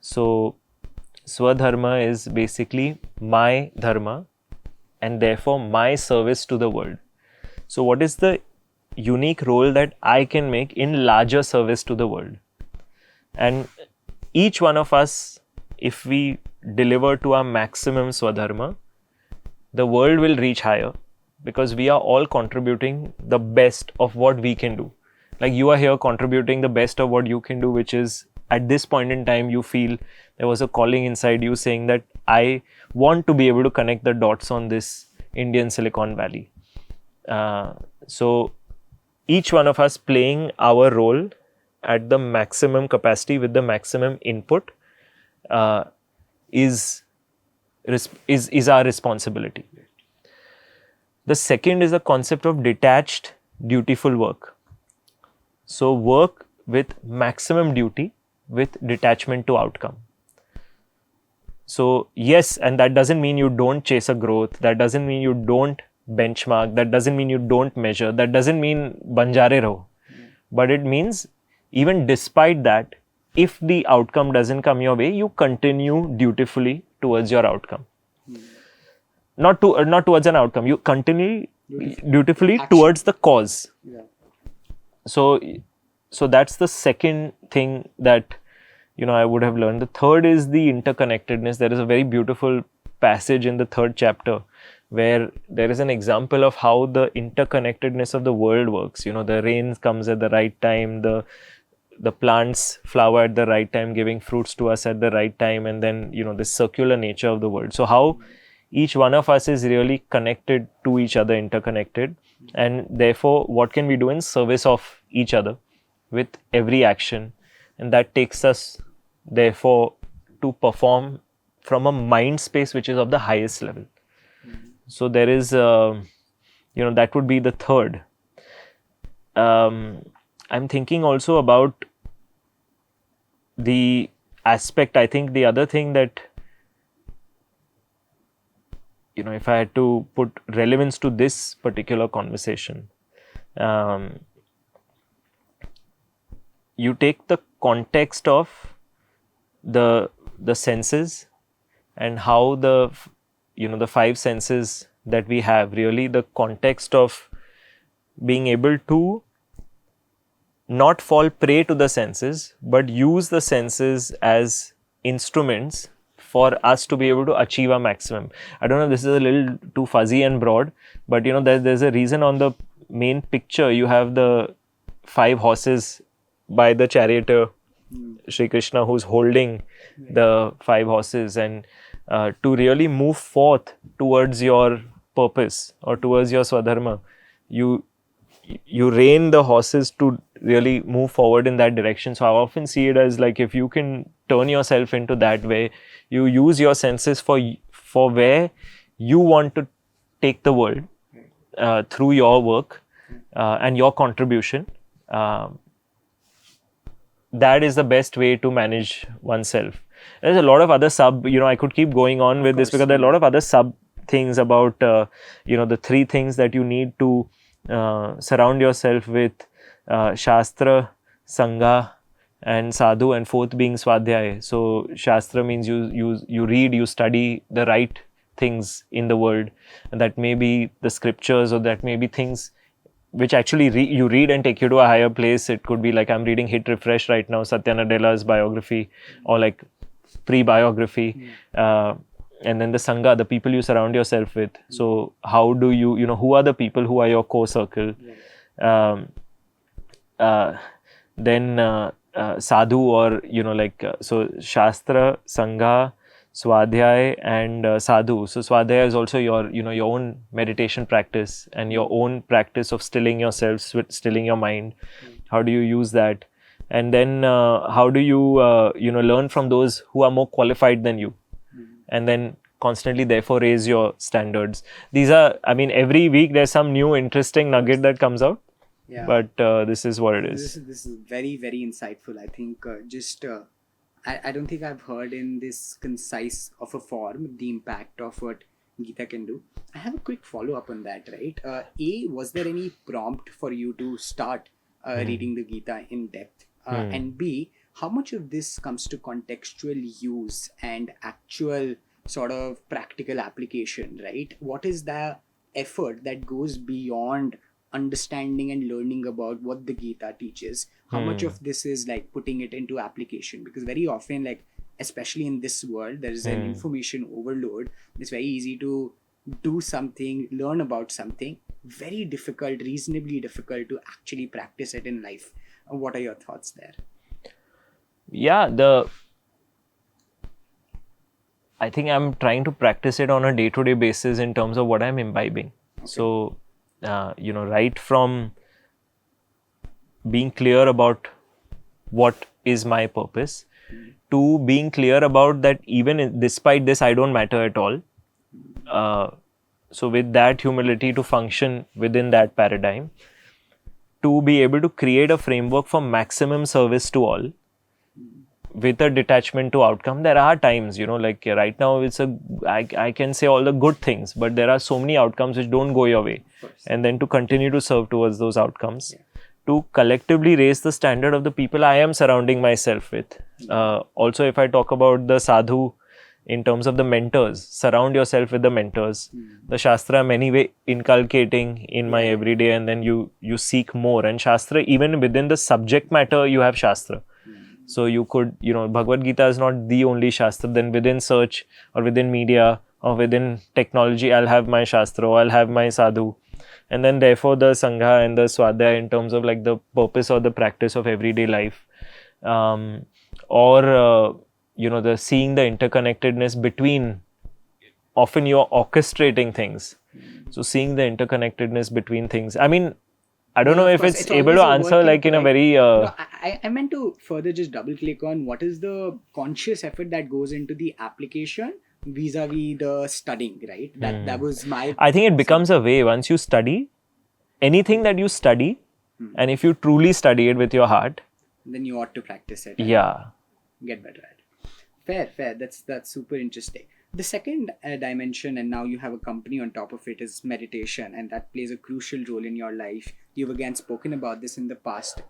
So Swadharma is basically my dharma and therefore my service to the world. So what is the unique role that I can make in larger service to the world? And each one of us, if we deliver to our maximum Swadharma, the world will reach higher, because we are all contributing the best of what we can do. Like you are here contributing the best of what you can do, which is at this point in time you feel there was a calling inside you saying that I want to be able to connect the dots on this Indian Silicon Valley. So each one of us playing our role at the maximum capacity with the maximum input is our responsibility. The second is the concept of detached, dutiful work. So work with maximum duty with detachment to outcome. So yes, and that doesn't mean you don't chase a growth. That doesn't mean you don't benchmark. That doesn't mean you don't measure. That doesn't mean banjare raho. But it means even despite that, if the outcome doesn't come your way, you continue dutifully towards your outcome. Not towards an outcome. You continue dutifully towards the cause. Yeah. So that's the second thing that I would have learned. The third is the interconnectedness. There is a very beautiful passage in the 3rd chapter where there is an example of how the interconnectedness of the world works. The rain comes at the right time, the plants flower at the right time, giving fruits to us at the right time, and then the circular nature of the world. So how each one of us is really connected to each other, interconnected, and therefore what can we do in service of each other with every action, and that takes us therefore to perform from a mind space which is of the highest level. So there is that would be the third. I'm thinking also about the aspect. I think the other thing that if I had to put relevance to this particular conversation, you take the context of the senses and how the 5 senses that we have, really the context of being able to not fall prey to the senses, but use the senses as instruments for us to be able to achieve our maximum. I don't know, this is a little too fuzzy and broad, but there's a reason on the main picture you have the 5 horses by the charioteer, Shri Krishna, who's holding the 5 horses, and to really move forth towards your purpose or towards your Swadharma, you rein the horses to really move forward in that direction. So I often see it as like, if you can turn yourself into that way, you use your senses for where you want to take the world through your work and your contribution. That is the best way to manage oneself. There's a lot of other I could keep going on with this, because there are a lot of other sub things about the 3 things that you need to surround yourself with: Shastra, Sangha and Sadhu, and 4th being Swadhyay. So Shastra means you read, you study the right things in the world, and that may be the scriptures, or that may be things which actually you read and take you to a higher place. It could be like, I'm reading Hit Refresh right now, Satya Nadella's biography, or like pre-biography. And then the Sangha, the people you surround yourself with. So how do you, who are the people who are your core circle? Then Sadhu, or, so Shastra, Sangha, Swadhyay and Sadhu. So Swadhyay is also your own meditation practice and your own practice of stilling yourself, stilling your mind. How do you use that? And then how do you learn from those who are more qualified than you, and then constantly therefore raise your standards. These are, I mean, every week there's some new interesting nugget that comes out. Yeah. But this is what it is. This is very, very insightful. I think I don't think I've heard in this concise of a form the impact of what Gita can do. I have a quick follow up on that, right? Was there any prompt for you to start reading the Gita in depth? And B, how much of this comes to contextual use and actual sort of practical application, right? What is the effort that goes beyond understanding and learning about what the Gita teaches? How much of this is like putting it into application? Because very often, like especially in this world, there is an information overload. It's very easy to do something, learn about something, very difficult, reasonably difficult to actually practice it in life. What are your thoughts there? Yeah, I think I'm trying to practice it on a day-to-day basis in terms of what I'm imbibing. Okay. So, right from being clear about what is my purpose to being clear about that even despite this, I don't matter at all. So with that humility to function within that paradigm, to be able to create a framework for maximum service to all with a detachment to outcome. There are times, like right now I can say all the good things, but there are so many outcomes which don't go your way. And then to continue to serve towards those outcomes, to collectively raise the standard of the people I am surrounding myself with. Also, if I talk about the sadhu in terms of the mentors, surround yourself with the mentors. The Shastra I'm anyway inculcating in my everyday, and then you seek more. And Shastra, even within the subject matter, you have Shastra. So you could, Bhagavad Gita is not the only Shastra. Then within search or within media or within technology, I'll have my Shastra or I'll have my sadhu. And then therefore the Sangha and the Swadhyaya in terms of like the purpose or the practice of everyday life. The seeing the interconnectedness between, often you're orchestrating things. So seeing the interconnectedness between things. I mean, I don't know if it's able to answer like in a very... No, I meant to further just double click on what is the conscious effort that goes into the application vis-a-vis the studying, right? That was my... I think it becomes a way once you study, anything that you study, and if you truly study it with your heart, then you ought to practice it. Yeah. Get better at it. Fair. That's super interesting. The second dimension, and now you have a company on top of it, is meditation, and that plays a crucial role in your life. You've again spoken about this in the past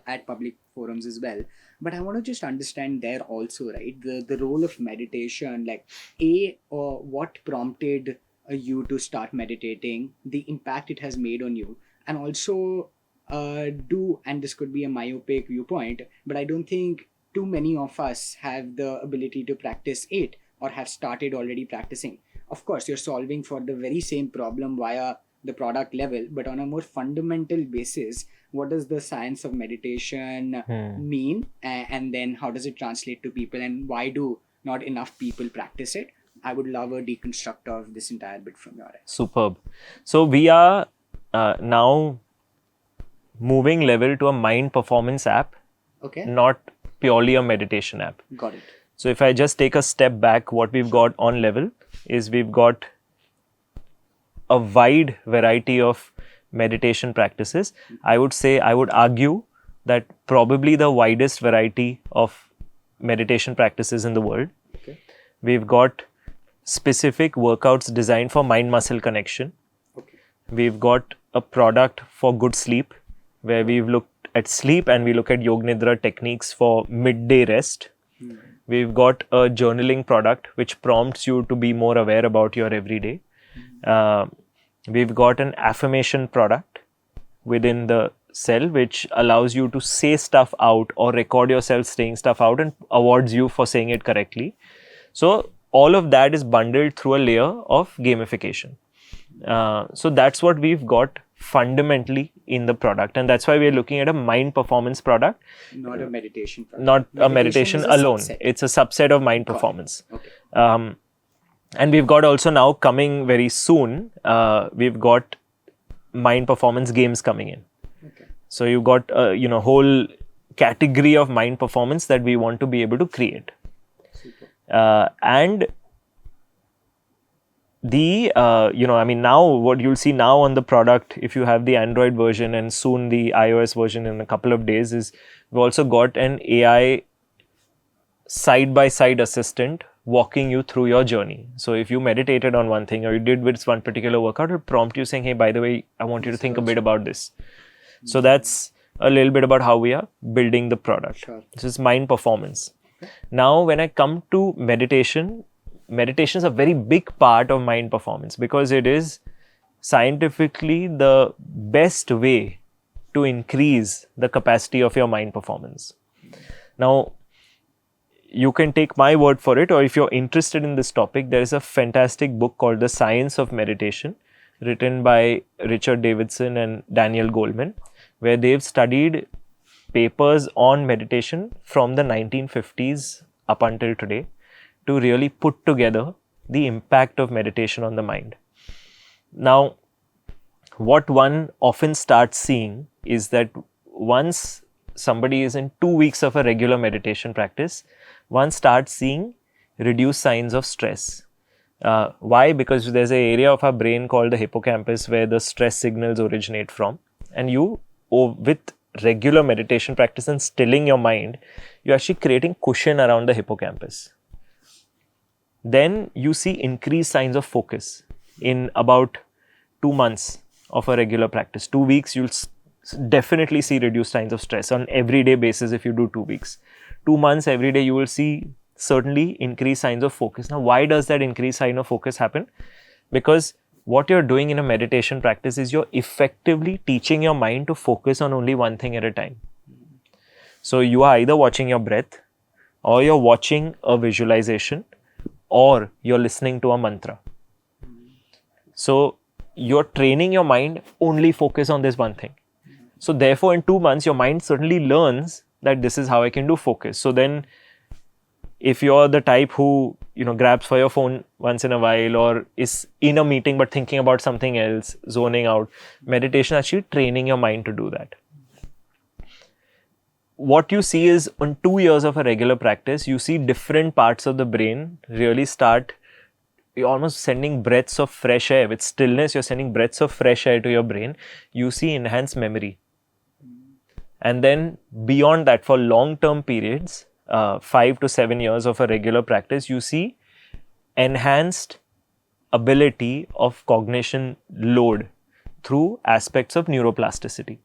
at public forums as well. But I want to just understand there also, right? The role of meditation, like what prompted you to start meditating, the impact it has made on you, and also and this could be a myopic viewpoint, but I don't think too many of us have the ability to practice it or have started already practicing. Of course, you're solving for the very same problem via the product level, but on a more fundamental basis, what does the science of meditation mean? And then how does it translate to people, and why do not enough people practice it? I would love a deconstruct of this entire bit from your end. Superb. So we are now moving Level to a mind performance app, not purely a meditation app. Got it. So if I just take a step back, what we've got on Level is we've got a wide variety of meditation practices. I would argue that probably the widest variety of meditation practices in the world. Okay. We've got specific workouts designed for mind-muscle connection. Okay. We've got a product for good sleep, where we've looked at sleep and we look at Yog Nidra techniques for midday rest. We've got a journaling product which prompts you to be more aware about your everyday. We've got an affirmation product within the cell which allows you to say stuff out or record yourself saying stuff out and awards you for saying it correctly. So all of that is bundled through a layer of gamification. So that's what we've got fundamentally in the product, and that's why we're looking at a mind performance product, not a meditation product. Not a meditation alone. It's a subset of mind performance. Okay. And we've got also now coming very soon, we've got mind performance games coming in. Okay. So you got whole category of mind performance that we want to be able to create. And the now what you'll see now on the product, if you have the Android version and soon the iOS version in a couple of days, is we've also got an AI side-by-side assistant walking you through your journey. So if you meditated on one thing or you did with one particular workout, it'll prompt you saying, hey, by the way, I want you to think a bit about this. So that's a little bit about how we are building the product. Sure. This is mind performance. Now, when I come to meditation is a very big part of mind performance because it is scientifically the best way to increase the capacity of your mind performance. Now, you can take my word for it, or if you're interested in this topic, there is a fantastic book called The Science of Meditation, written by Richard Davidson and Daniel Goleman, where they've studied papers on meditation from the 1950s up until today to really put together the impact of meditation on the mind. Now, what one often starts seeing is that once somebody is in 2 weeks of a regular meditation practice, one starts seeing reduced signs of stress. Why? Because there's an area of our brain called the hippocampus where the stress signals originate from. And with regular meditation practice and stilling your mind, you're actually creating cushion around the hippocampus. Then you see increased signs of focus in about 2 months of a regular practice. 2 weeks, you'll definitely see reduced signs of stress on everyday basis if you do 2 weeks. 2 months every day, you will see certainly increased signs of focus. Now, why does that increased sign of focus happen? Because what you're doing in a meditation practice is you're effectively teaching your mind to focus on only one thing at a time. So you are either watching your breath, or you're watching a visualization, or you're listening to a mantra. So you're training your mind only focus on this one thing. So therefore, in 2 months, your mind certainly learns that this is how I can do focus. So then if you're the type who, grabs for your phone once in a while or is in a meeting but thinking about something else, zoning out, meditation actually training your mind to do that. What you see is on 2 years of a regular practice, you see different parts of the brain really start, you're almost sending breaths of fresh air. With stillness, you're sending breaths of fresh air to your brain. You see enhanced memory. And then beyond that, for long-term periods, 5 to 7 years of a regular practice, you see enhanced ability of cognition load through aspects of neuroplasticity.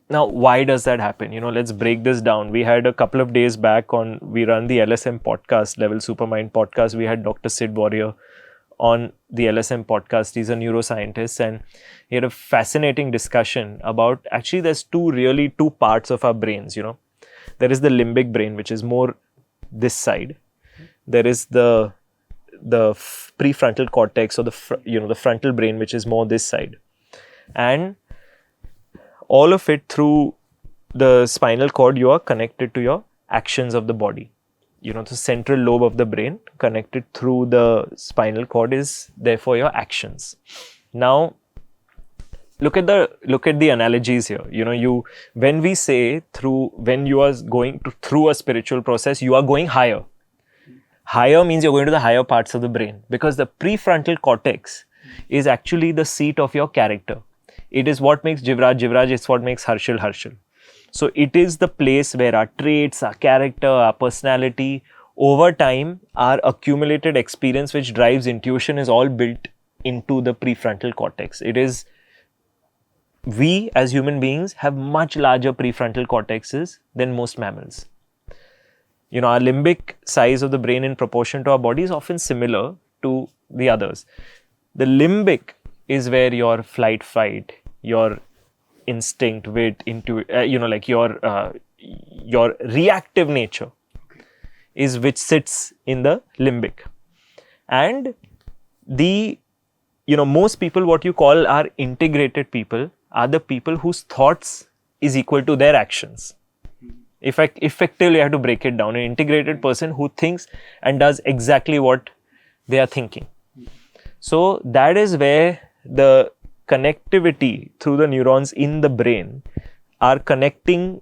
Now, why does that happen? Let's break this down. We had a couple of days back we run the LSM podcast, Level Supermind podcast. We had Dr. Sid Warrior on the LSM podcast. He's a neuroscientist, and he had a fascinating discussion about, actually there's two parts of our brains, There is the limbic brain, which is more this side. There is the prefrontal cortex, or the frontal brain, which is more this side. And all of it through the spinal cord, you are connected to your actions of the body. The central lobe of the brain connected through the spinal cord is therefore your actions. Now, look at the analogies here. When we say when you are going through a spiritual process, you are going higher. Higher means you're going to the higher parts of the brain, because the prefrontal cortex is actually the seat of your character. It is what makes Jivraj, it's what makes Harshil. So it is the place where our traits, our character, our personality, over time, our accumulated experience which drives intuition is all built into the prefrontal cortex. We as human beings have much larger prefrontal cortexes than most mammals. Our limbic size of the brain in proportion to our body is often similar to the others. The limbic is where your flight, fight, your instinct, wit, your reactive nature is which sits in the limbic. And most people, what you call are integrated people, are the people whose thoughts is equal to their actions. Effectively, I have to break it down. An integrated person who thinks and does exactly what they are thinking. So that is where the connectivity through the neurons in the brain are connecting,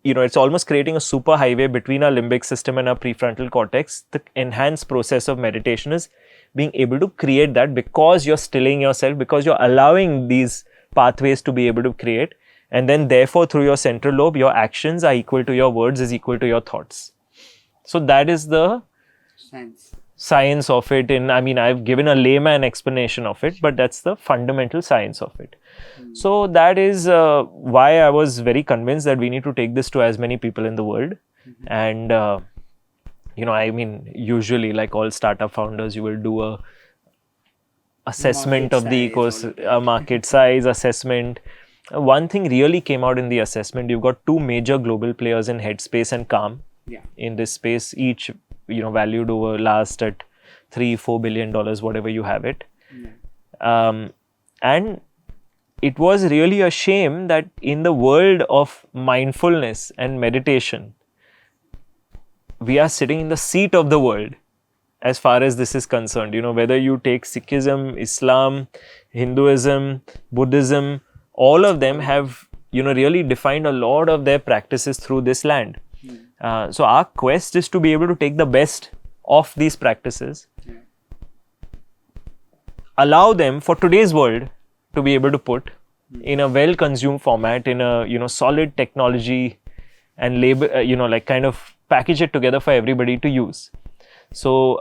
it's almost creating a super highway between our limbic system and our prefrontal cortex. The enhanced process of meditation is being able to create that because you're stilling yourself, because you're allowing these pathways to be able to create. And then therefore through your central lobe, your actions are equal to your words is equal to your thoughts. So that is the science of it. I've given a layman explanation of it, but that's the fundamental science of it. So that is why I was very convinced that we need to take this to as many people in the world. And, usually like all startup founders, you will do a assessment of the ecosystem, market size assessment. One thing really came out in the assessment. You've got two major global players in Headspace and Calm. In this space, each valued over last at $3-4 billion, whatever you have it. And it was really a shame that in the world of mindfulness and meditation, we are sitting in the seat of the world as far as this is concerned. Whether you take Sikhism, Islam, Hinduism, Buddhism, all of them have really defined a lot of their practices through this land. So our quest is to be able to take the best of these practices, allow them for today's world to be able to put in a well consumed format, in a solid technology, and label, kind of package it together for everybody to use. So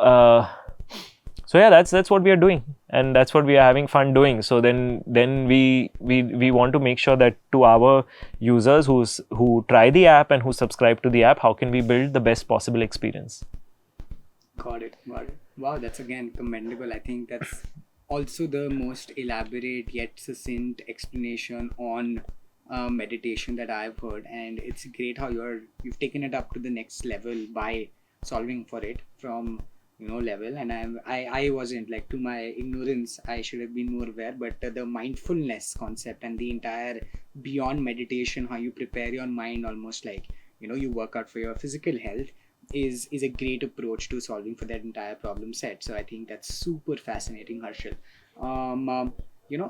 yeah, that's what we are doing, and that's what we are having fun doing. So then we want to make sure that to our users who try the app and who subscribe to the app, how can we build the best possible experience? Got it. Wow, that's again commendable. I think that's also the most elaborate yet succinct explanation on meditation that I've heard, and it's great how you've taken it up to the next level by solving for it from level. And I wasn't, like, to my ignorance, I should have been more aware, but the mindfulness concept and the entire beyond meditation, how you prepare your mind, almost like you work out for your physical health, is a great approach to solving for that entire problem set. So I think that's super fascinating, Harshil.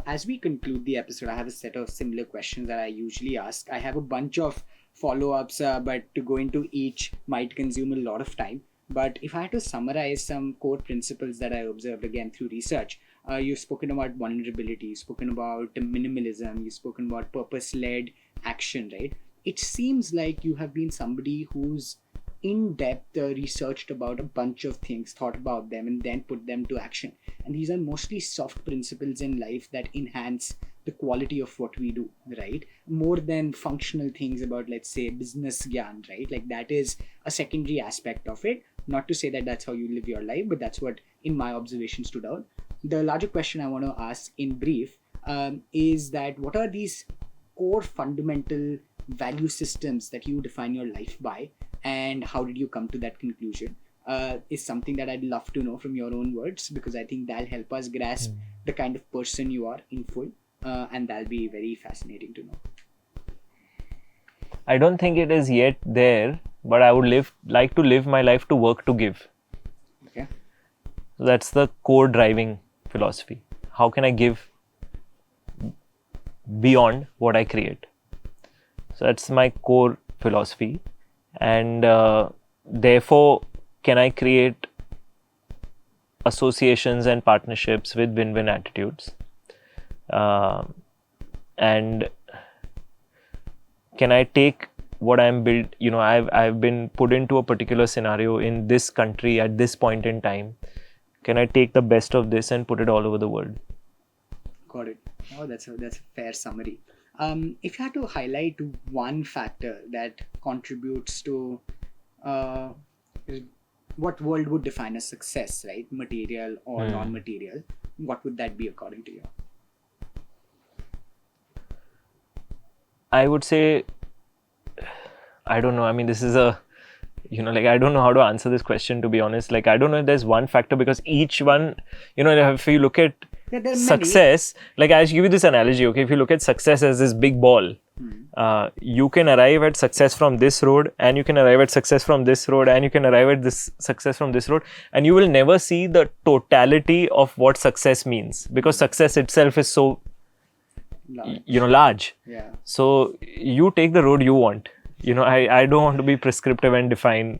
As we conclude the episode, I have a set of similar questions that I usually ask. I have a bunch of follow-ups, but to go into each might consume a lot of time. But if I had to summarize some core principles that I observed again through research, you've spoken about vulnerability, you've spoken about minimalism, you've spoken about purpose-led action, right? It seems like you have been somebody who's in-depth researched about a bunch of things, thought about them, and then put them to action. And these are mostly soft principles in life that enhance the quality of what we do, right? More than functional things about, let's say, business gyan, right? Like, that is a secondary aspect of it. Not to say that that's how you live your life, but that's what, in my observation, stood out. The larger question I want to ask in brief is that what are these core fundamental value systems that you define your life by, and how did you come to that conclusion? Is something that I'd love to know from your own words, because I think that'll help us grasp the kind of person you are in full, and that'll be very fascinating to know. I don't think it is yet there, but I would like to live my life to work to give. Okay. So that's the core driving philosophy. How can I give beyond what I create? So that's my core philosophy. And therefore, can I create associations and partnerships with win-win attitudes? And can I take what I'm built, I've been put into a particular scenario in this country at this point in time. Can I take the best of this and put it all over the world? Got it. Oh, that's a fair summary. If you had to highlight one factor that contributes to what world would define as success, right? Material or non-material, what would that be according to you? I would say, I don't know. I mean, this is I don't know how to answer this question, to be honest. Like, I don't know if there's one factor, because each one, if you look at success, like, I'll give you this analogy, okay? If you look at success as this big ball, you can arrive at success from this road, and you can arrive at success from this road, and you can arrive at this success from this road, and you will never see the totality of what success means, because success itself is so large. Yeah. So you take the road you want. I don't want to be prescriptive and define.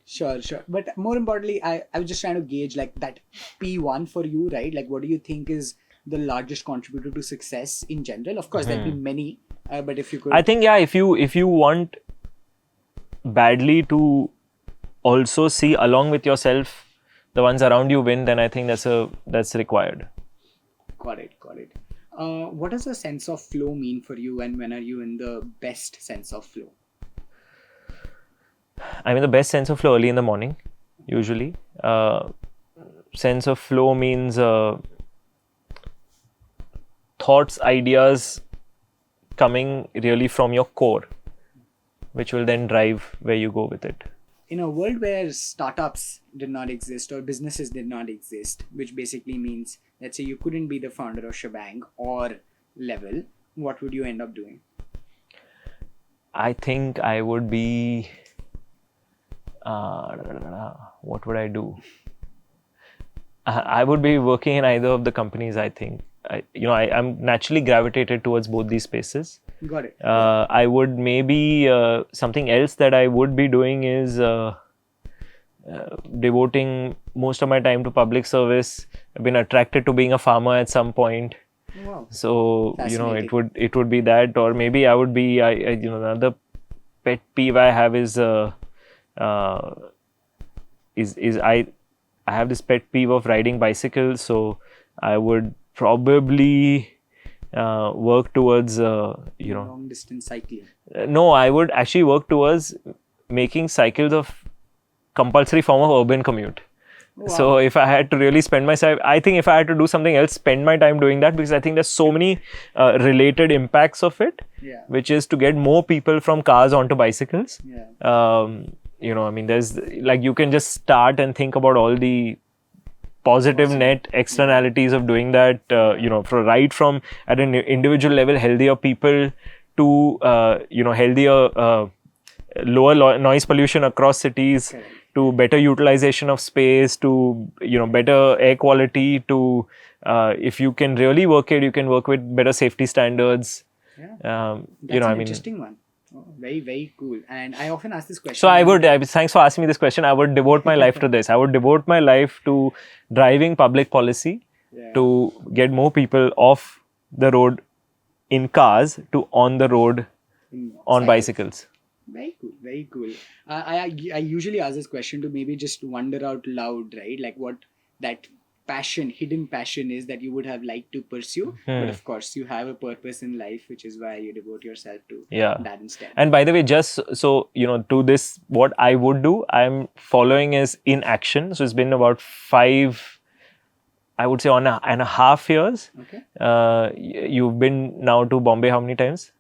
Sure. But more importantly, I was just trying to gauge like that P1 for you, right? Like, what do you think is the largest contributor to success in general? Of course, there'll be many, but if you could. I think, yeah, if you want badly to also see along with yourself the ones around you win, then I think that's required. Got it. What does a sense of flow mean for you, and when are you in the best sense of flow? I'm in the best sense of flow early in the morning, usually. Sense of flow means thoughts, ideas coming really from your core, which will then drive where you go with it. In a world where startups did not exist or businesses did not exist, which basically means, let's say you couldn't be the founder of SCHBANG or Level, what would you end up doing? I think I would be... what would I do? I would be working in either of the companies, I think. I'm naturally gravitated towards both these spaces. Got it. I would maybe... something else that I would be doing is devoting most of my time to public service. I've been attracted to being a farmer at some point. Wow. So, it would be that, or maybe I would be, another pet peeve I have is I have this pet peeve of riding bicycles. So I would probably work towards, long distance cycling. No, I would actually work towards making cycles of compulsory form of urban commute. Wow. So if I had to really I think if I had to do something else, spend my time doing that, because I think there's so many related impacts of it, which is to get more people from cars onto bicycles. There's like, you can just start and think about all the positive net externalities of doing that, from at an individual level, healthier people to, healthier, lower noise pollution across cities, to better utilization of space, to, better air quality, to, if you can really work it, you can work with better safety standards. That's an interesting one. Oh, very, very cool. And I often ask this question. So thanks for asking me this question. I would devote my life to this. I would devote my life to driving public policy to get more people off the road in cars to on the road on bicycles. Very cool, very cool. I usually ask this question to maybe just wonder out loud, right? Like what that hidden passion is that you would have liked to pursue. But of course, you have a purpose in life, which is why you devote yourself to that instead. And by the way, just so, to this, what I would do, I'm following is in action. So it's been about 5, I would say, 1.5 years. Okay. You've been now to Bombay how many times?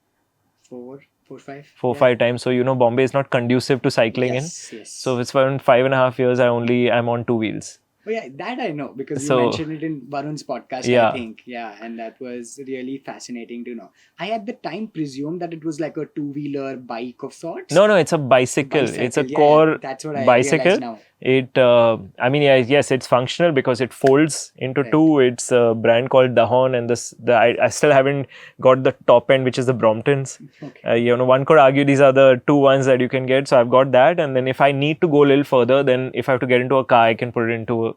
4, 5. 5 times. So, Bombay is not conducive to cycling in. Yes. So it's around 5.5 years, I'm on 2 wheels. Oh yeah, that I know, because you mentioned it in Varun's podcast, I think. Yeah, and that was really fascinating to know. I at the time presumed that it was like a 2-wheeler bike of sorts. No, it's a bicycle. It's a core that's what I bicycle. Now. It, yes, it's functional because it folds into 2. It's a brand called Dahon, and I still haven't got the top end, which is the Bromptons. Okay. One could argue these are the 2 ones that you can get. So I've got that, and then if I need to go a little further, then if I have to get into a car, I can put it into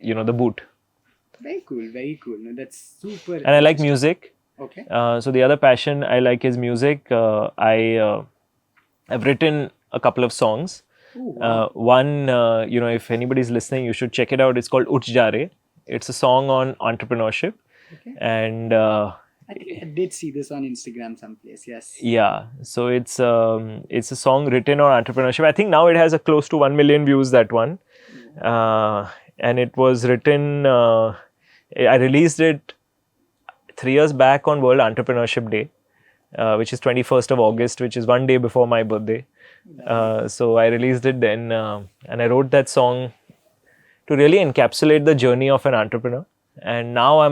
the boot. Very cool, very cool. No, that's super. And I like music. Okay. So the other passion I like is music. I've written a couple of songs. Ooh, wow. One, if anybody's listening, you should check it out. It's called Uch Ja Re. It's a song on entrepreneurship. Okay. And I think I did see this on Instagram someplace. Yes. Yeah. So it's a song written on entrepreneurship. I think now it has a close to 1 million views, that one. And it was written, I released it 3 years back on World Entrepreneurship Day, which is 21st of August, which is one day before my birthday. So I released it then, and I wrote that song to really encapsulate the journey of an entrepreneur. And now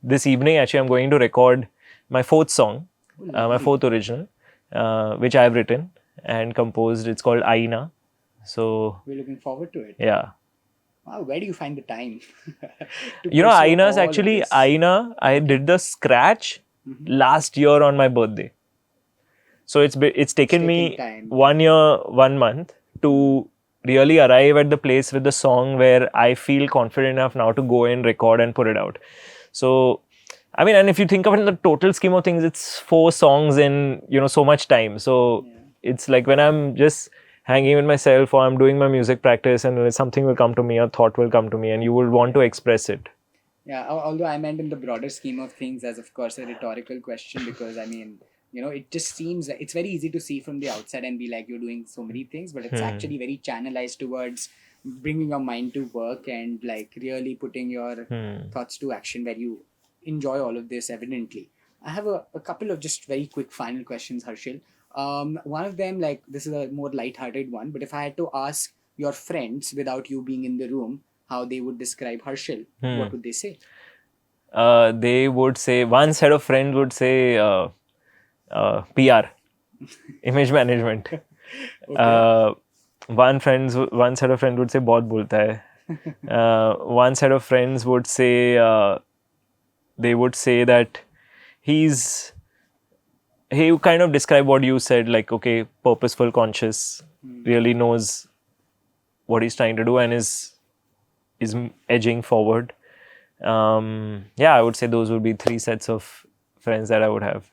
this evening I'm going to record my 4th song, my 4th original, which I've written and composed. It's called Aina. So we're looking forward to it. Yeah. Wow, where do you find the time? Aina is actually, Aina, I did the scratch last year on my birthday. So it's taken me time. 1 year, 1 month to really arrive at the place with the song where I feel confident enough now to go and record and put it out. So, I mean, and if you think of it in the total scheme of things, it's 4 songs in, so much time. So it's like when I'm just hanging with myself or I'm doing my music practice and something will come to me, a thought will come to me and you will want to express it. Yeah, although I meant in the broader scheme of things as, of course, a rhetorical question, because I mean, it just seems it's very easy to see from the outside and be like, you're doing so many things, but it's actually very channelized towards bringing your mind to work and like really putting your thoughts to action, where you enjoy all of this evidently. I have a couple of just very quick final questions, Harshil. One of them, like, this is a more light-hearted one, but if I had to ask your friends without you being in the room, how they would describe Harshil, what would they say? They would say, one set of friends would say PR, image management. One set of friends would say बहुत बोलता है. One set of friends would say, they would say that he kind of describe what you said, like, okay, purposeful, conscious, really knows what he's trying to do and is edging forward. I would say those would be 3 sets of friends that I would have.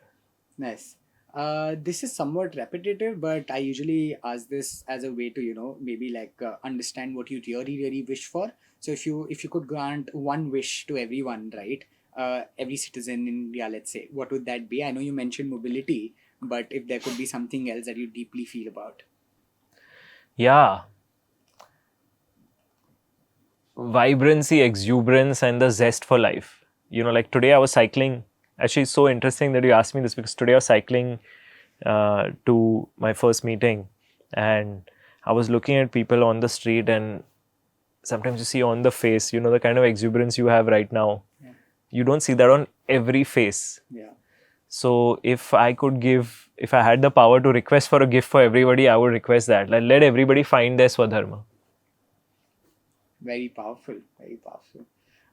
Nice. This is somewhat repetitive, but I usually ask this as a way to, maybe like understand what you really, really wish for. So if you could grant one wish to everyone, right? Every citizen in India, let's say, what would that be? I know you mentioned mobility, but if there could be something else that you deeply feel about. Yeah. Vibrancy, exuberance, and the zest for life. Like today I was cycling. Actually, it's so interesting that you asked me this, because today I was cycling to my first meeting and I was looking at people on the street, and sometimes you see on the face, the kind of exuberance you have right now. Yeah. You don't see that on every face. Yeah. So if I had the power to request for a gift for everybody, I would request that. Like, let everybody find their Swadharma. Very powerful. Very powerful.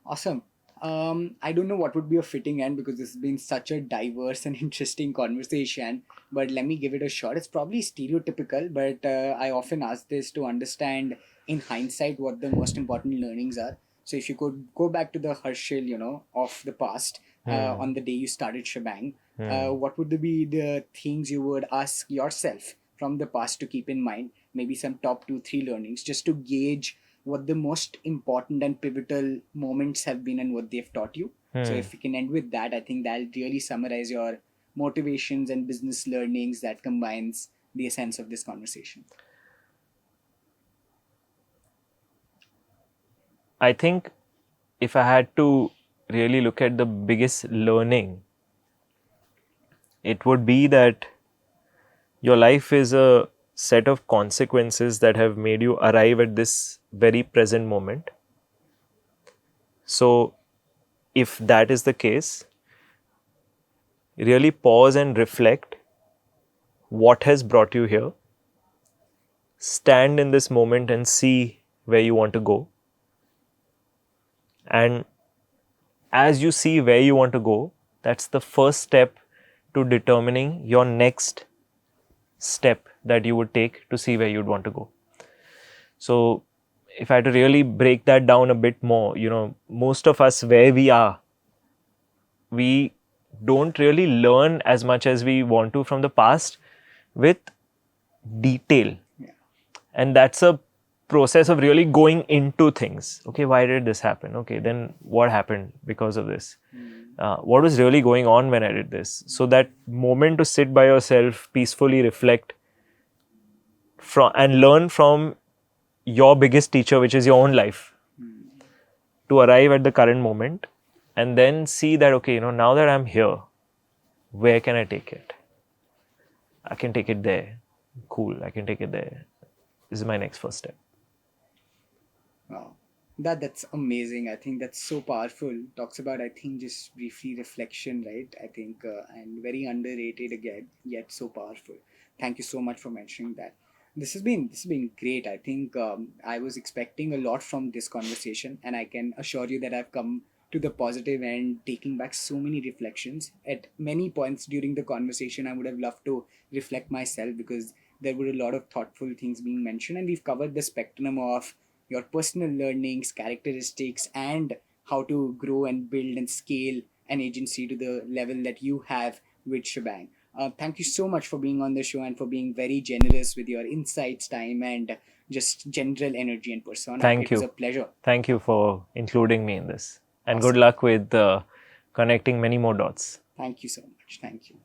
Awesome. I don't know what would be a fitting end, because this has been such a diverse and interesting conversation, but let me give it a shot. It's probably stereotypical, but I often ask this to understand in hindsight what the most important learnings are. So if you could go back to the Harshil, of the past, on the day you started SCHBANG, what would be the things you would ask yourself from the past to keep in mind? Maybe some top 2-3 learnings, just to gauge what the most important and pivotal moments have been and what they've taught you. So if we can end with that, I think that'll really summarize your motivations and business learnings that combines the essence of this conversation. I think if I had to really look at the biggest learning, it would be that your life is a set of consequences that have made you arrive at this very present moment. So if that is the case, really pause and reflect what has brought you here. Stand in this moment and see where you want to go. And as you see where you want to go, that's the first step to determining your next step that you would take to see where you'd want to go. So if I had to really break that down a bit more, most of us where we are, we don't really learn as much as we want to from the past with detail. Yeah. And that's a process of really going into things. Okay, why did this happen? Okay, then what happened because of this? What was really going on when I did this? So that moment to sit by yourself, peacefully reflect and learn from your biggest teacher, which is your own life, to arrive at the current moment, and then see that, okay, now that I'm here, where can I take it? I can take it there. Cool, I can take it there. This is my next first step. Wow. That's amazing. I think that's so powerful. Talks about, I think, just briefly reflection, right? I think, and very underrated again, yet so powerful. Thank you so much for mentioning that. This has been great. I think I was expecting a lot from this conversation, and I can assure you that I've come to the positive end, taking back so many reflections. At many points during the conversation, I would have loved to reflect myself because there were a lot of thoughtful things being mentioned, and we've covered the spectrum of your personal learnings, characteristics, and how to grow and build and scale an agency to the level that you have with SCHBANG. Thank you so much for being on the show and for being very generous with your insights, time, and just general energy and persona. Thank It was you. a pleasure. Thank you for including me in this. And Awesome. good luck with connecting many more dots. Thank you so much. Thank you.